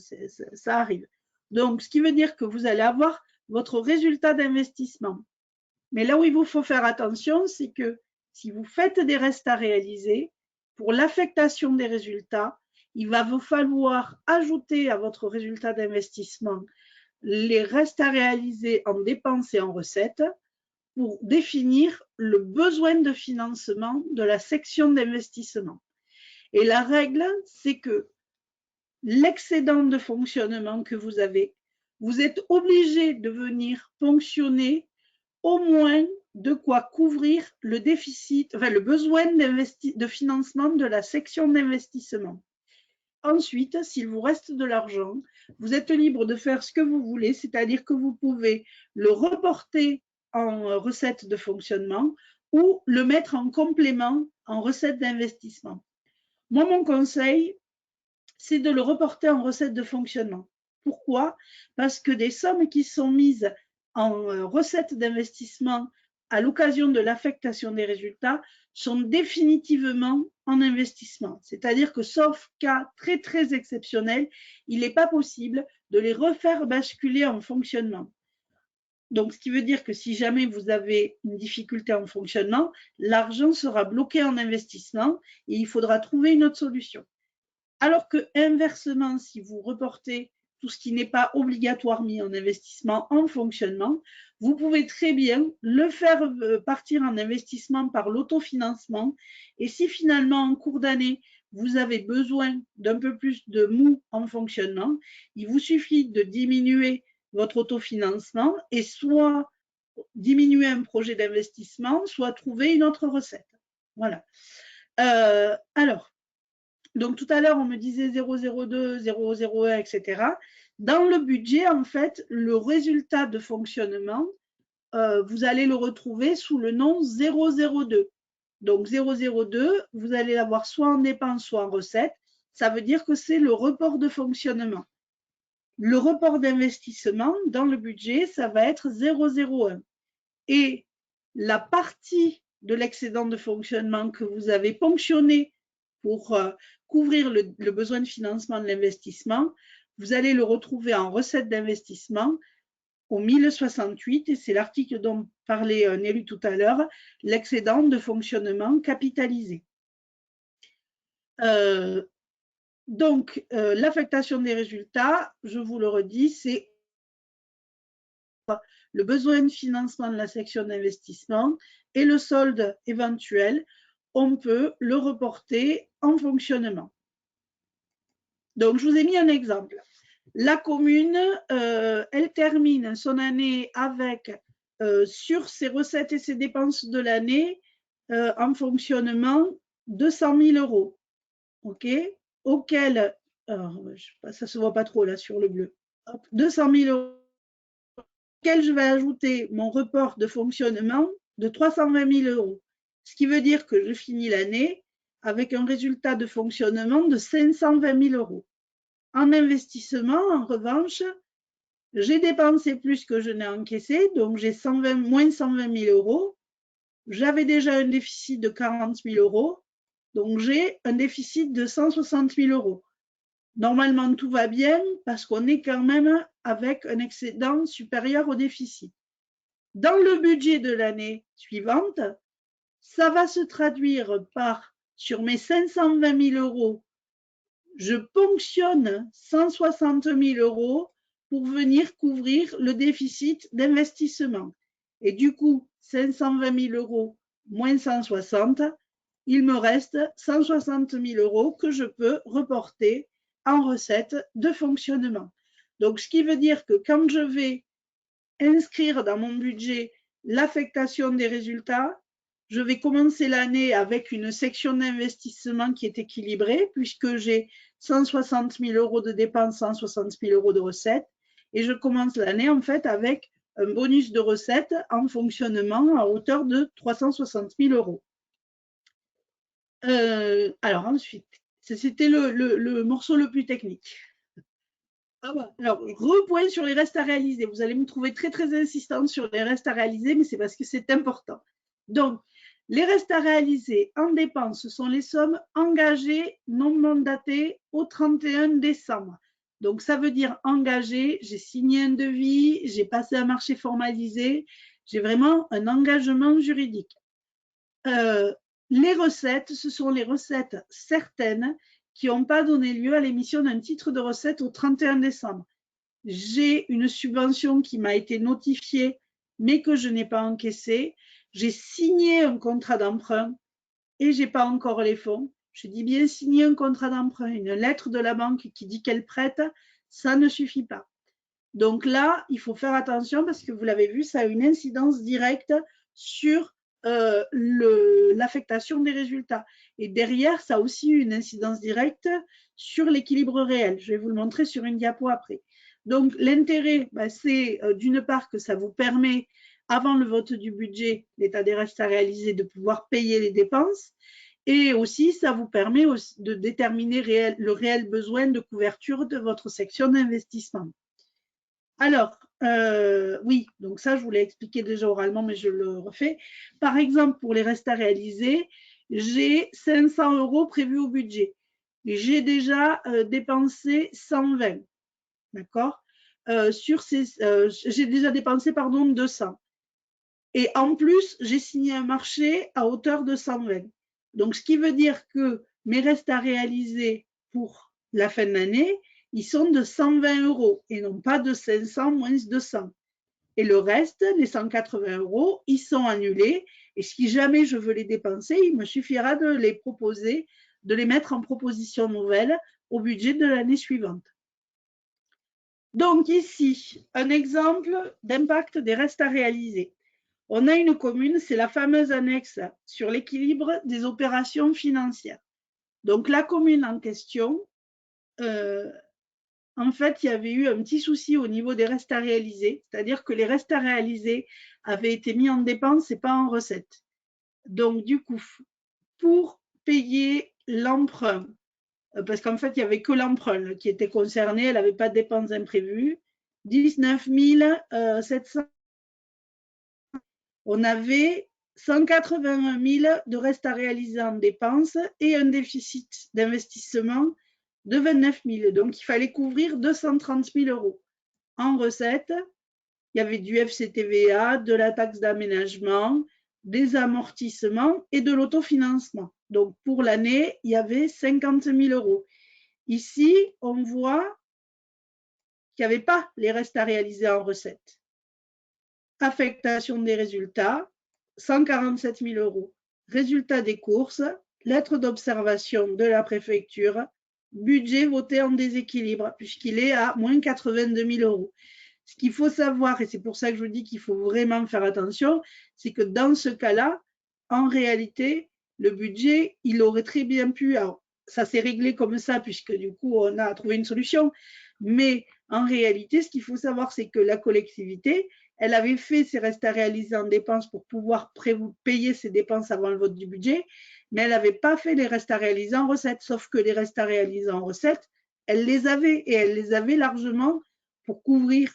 ça arrive. Donc, ce qui veut dire que vous allez avoir votre résultat d'investissement. Mais là où il vous faut faire attention, c'est que si vous faites des restes à réaliser, pour l'affectation des résultats, il va vous falloir ajouter à votre résultat d'investissement les restes à réaliser en dépenses et en recettes pour définir le besoin de financement de la section d'investissement. Et la règle, c'est que l'excédent de fonctionnement que vous avez, vous êtes obligé de venir ponctionner au moins de quoi couvrir le déficit, enfin le besoin de financement de la section d'investissement. Ensuite, s'il vous reste de l'argent, vous êtes libre de faire ce que vous voulez, c'est-à-dire que vous pouvez le reporter en recette de fonctionnement ou le mettre en complément en recette d'investissement. Moi, mon conseil, c'est de le reporter en recette de fonctionnement. Pourquoi? Parce que des sommes qui sont mises en recette d'investissement à l'occasion de l'affectation des résultats sont définitivement en investissement. C'est-à-dire que sauf cas très très exceptionnel, il n'est pas possible de les refaire basculer en fonctionnement. Donc, ce qui veut dire que si jamais vous avez une difficulté en fonctionnement, l'argent sera bloqué en investissement et il faudra trouver une autre solution. Alors que inversement, si vous reportez tout ce qui n'est pas obligatoire mis en investissement en fonctionnement, vous pouvez très bien le faire partir en investissement par l'autofinancement. Et si finalement, en cours d'année, vous avez besoin d'un peu plus de mou en fonctionnement, il vous suffit de diminuer votre autofinancement et soit diminuer un projet d'investissement, soit trouver une autre recette. Voilà. Alors, donc tout à l'heure, on me disait 002, 001, etc. Dans le budget, en fait, le résultat de fonctionnement, vous allez le retrouver sous le nom 002. Donc 002, vous allez l'avoir soit en dépense, soit en recette. Ça veut dire que c'est le report de fonctionnement. Le report d'investissement dans le budget, ça va être 001. Et la partie de l'excédent de fonctionnement que vous avez ponctionné pour couvrir le besoin de financement de l'investissement, vous allez le retrouver en recette d'investissement au 1068, et c'est l'article dont parlait Nelly tout à l'heure, l'excédent de fonctionnement capitalisé. Donc, l'affectation des résultats, je vous le redis, c'est le besoin de financement de la section d'investissement et le solde éventuel, on peut le reporter en fonctionnement. Donc, je vous ai mis un exemple. La commune, elle termine son année avec, sur ses recettes et ses dépenses de l'année, en fonctionnement, 200 000 €. OK? Auquel, alors, ça ne se voit pas trop là sur le bleu. Hop, 200 000 €. Auquel je vais ajouter mon report de fonctionnement de 320 000 €. Ce qui veut dire que je finis l'année avec un résultat de fonctionnement de 520 000 €. En investissement, en revanche, j'ai dépensé plus que je n'ai encaissé, donc j'ai moins 120 000 €. J'avais déjà un déficit de 40 000 €, donc j'ai un déficit de 160 000 €. Normalement, tout va bien parce qu'on est quand même avec un excédent supérieur au déficit. Dans le budget de l'année suivante, ça va se traduire par, sur mes 520 000 €, je ponctionne 160 000 € pour venir couvrir le déficit d'investissement. Et du coup, 520 000 € moins 160, il me reste 160 000 € que je peux reporter en recette de fonctionnement. Donc, ce qui veut dire que quand je vais inscrire dans mon budget l'affectation des résultats. Je vais commencer l'année avec une section d'investissement qui est équilibrée puisque j'ai 160 000 € de dépenses, 160 000 € de recettes. Et je commence l'année en fait avec un bonus de recettes en fonctionnement à hauteur de 360 000 €. Alors ensuite, c'était le morceau le plus technique. Alors, repoint sur les restes à réaliser. Vous allez me trouver très, très insistante sur les restes à réaliser, mais c'est parce que c'est important. Donc, les restes à réaliser en dépenses, ce sont les sommes engagées non mandatées au 31 décembre. Donc, ça veut dire engagé, j'ai signé un devis, j'ai passé un marché formalisé, j'ai vraiment un engagement juridique. Les recettes, ce sont les recettes certaines qui n'ont pas donné lieu à l'émission d'un titre de recette au 31 décembre. J'ai une subvention qui m'a été notifiée, mais que je n'ai pas encaissée. J'ai signé un contrat d'emprunt et je n'ai pas encore les fonds. Je dis bien signer un contrat d'emprunt, une lettre de la banque qui dit qu'elle prête, ça ne suffit pas. Donc là, il faut faire attention parce que vous l'avez vu, ça a une incidence directe sur l'affectation des résultats. Et derrière, ça a aussi une incidence directe sur l'équilibre réel. Je vais vous le montrer sur une diapo après. Donc, l'intérêt, c'est d'une part que ça vous permet, avant le vote du budget, l'état des restes à réaliser, de pouvoir payer les dépenses. Et aussi, ça vous permet aussi de déterminer le réel besoin de couverture de votre section d'investissement. Alors, oui, donc ça, je vous l'ai expliqué déjà oralement, mais je le refais. Par exemple, pour les restes à réaliser, j'ai 500 € prévus au budget. J'ai déjà dépensé 120, d'accord? J'ai déjà dépensé, pardon, 200. Et en plus, j'ai signé un marché à hauteur de 120. Donc, ce qui veut dire que mes restes à réaliser pour la fin de l'année, ils sont de 120 € et non pas de 500 moins 200. Et le reste, les 180 €, ils sont annulés. Et si jamais je veux les dépenser, il me suffira de les proposer, de les mettre en proposition nouvelle au budget de l'année suivante. Donc ici, un exemple d'impact des restes à réaliser. On a une commune, c'est la fameuse annexe sur l'équilibre des opérations financières. Donc la commune en question, en fait, il y avait eu un petit souci au niveau des restes à réaliser, c'est-à-dire que les restes à réaliser avaient été mis en dépenses et pas en recettes. Donc du coup, pour payer l'emprunt, parce qu'en fait, il n'y avait que l'emprunt qui était concerné, elle n'avait pas de dépenses imprévues, 19 700. On avait 181 000 de restes à réaliser en dépenses et un déficit d'investissement de 29 000. Donc, il fallait couvrir 230 000 € en recettes. Il y avait du FCTVA, de la taxe d'aménagement, des amortissements et de l'autofinancement. Donc, pour l'année, il y avait 50 000 €. Ici, on voit qu'il n'y avait pas les restes à réaliser en recettes. Affectation des résultats, 147 000 €. Résultat des courses, lettre d'observation de la préfecture, budget voté en déséquilibre, puisqu'il est à moins 82 000 €. Ce qu'il faut savoir, et c'est pour ça que je vous dis qu'il faut vraiment faire attention, c'est que dans ce cas-là, en réalité, le budget, il aurait très bien pu, alors ça s'est réglé comme ça, puisque du coup, on a trouvé une solution, mais en réalité, ce qu'il faut savoir, c'est que la collectivité, elle avait fait ses restes à réaliser en dépenses pour pouvoir payer ses dépenses avant le vote du budget, mais elle n'avait pas fait les restes à réaliser en recettes, sauf que les restes à réaliser en recettes, elle les avait, et elle les avait largement pour couvrir.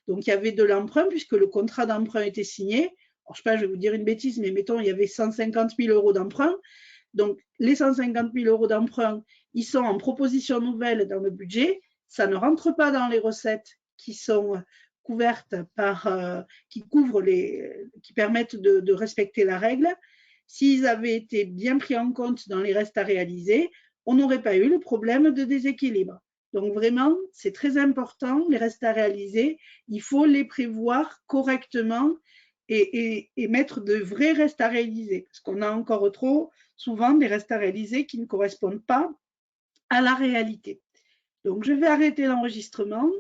Donc, il y avait de l'emprunt, puisque le contrat d'emprunt était signé. Alors, je ne sais pas, je vais vous dire une bêtise, mais mettons, il y avait 150 000 € d'emprunt. Donc, les 150 000 € d'emprunt, ils sont en proposition nouvelle dans le budget. Ça ne rentre pas dans les recettes qui sont couvertes qui couvrent qui permettent de respecter la règle. S'ils avaient été bien pris en compte dans les restes à réaliser, on n'aurait pas eu le problème de déséquilibre. Donc vraiment, c'est très important, les restes à réaliser, il faut les prévoir correctement et mettre de vrais restes à réaliser, parce qu'on a encore trop souvent des restes à réaliser qui ne correspondent pas à la réalité. Donc je vais arrêter l'enregistrement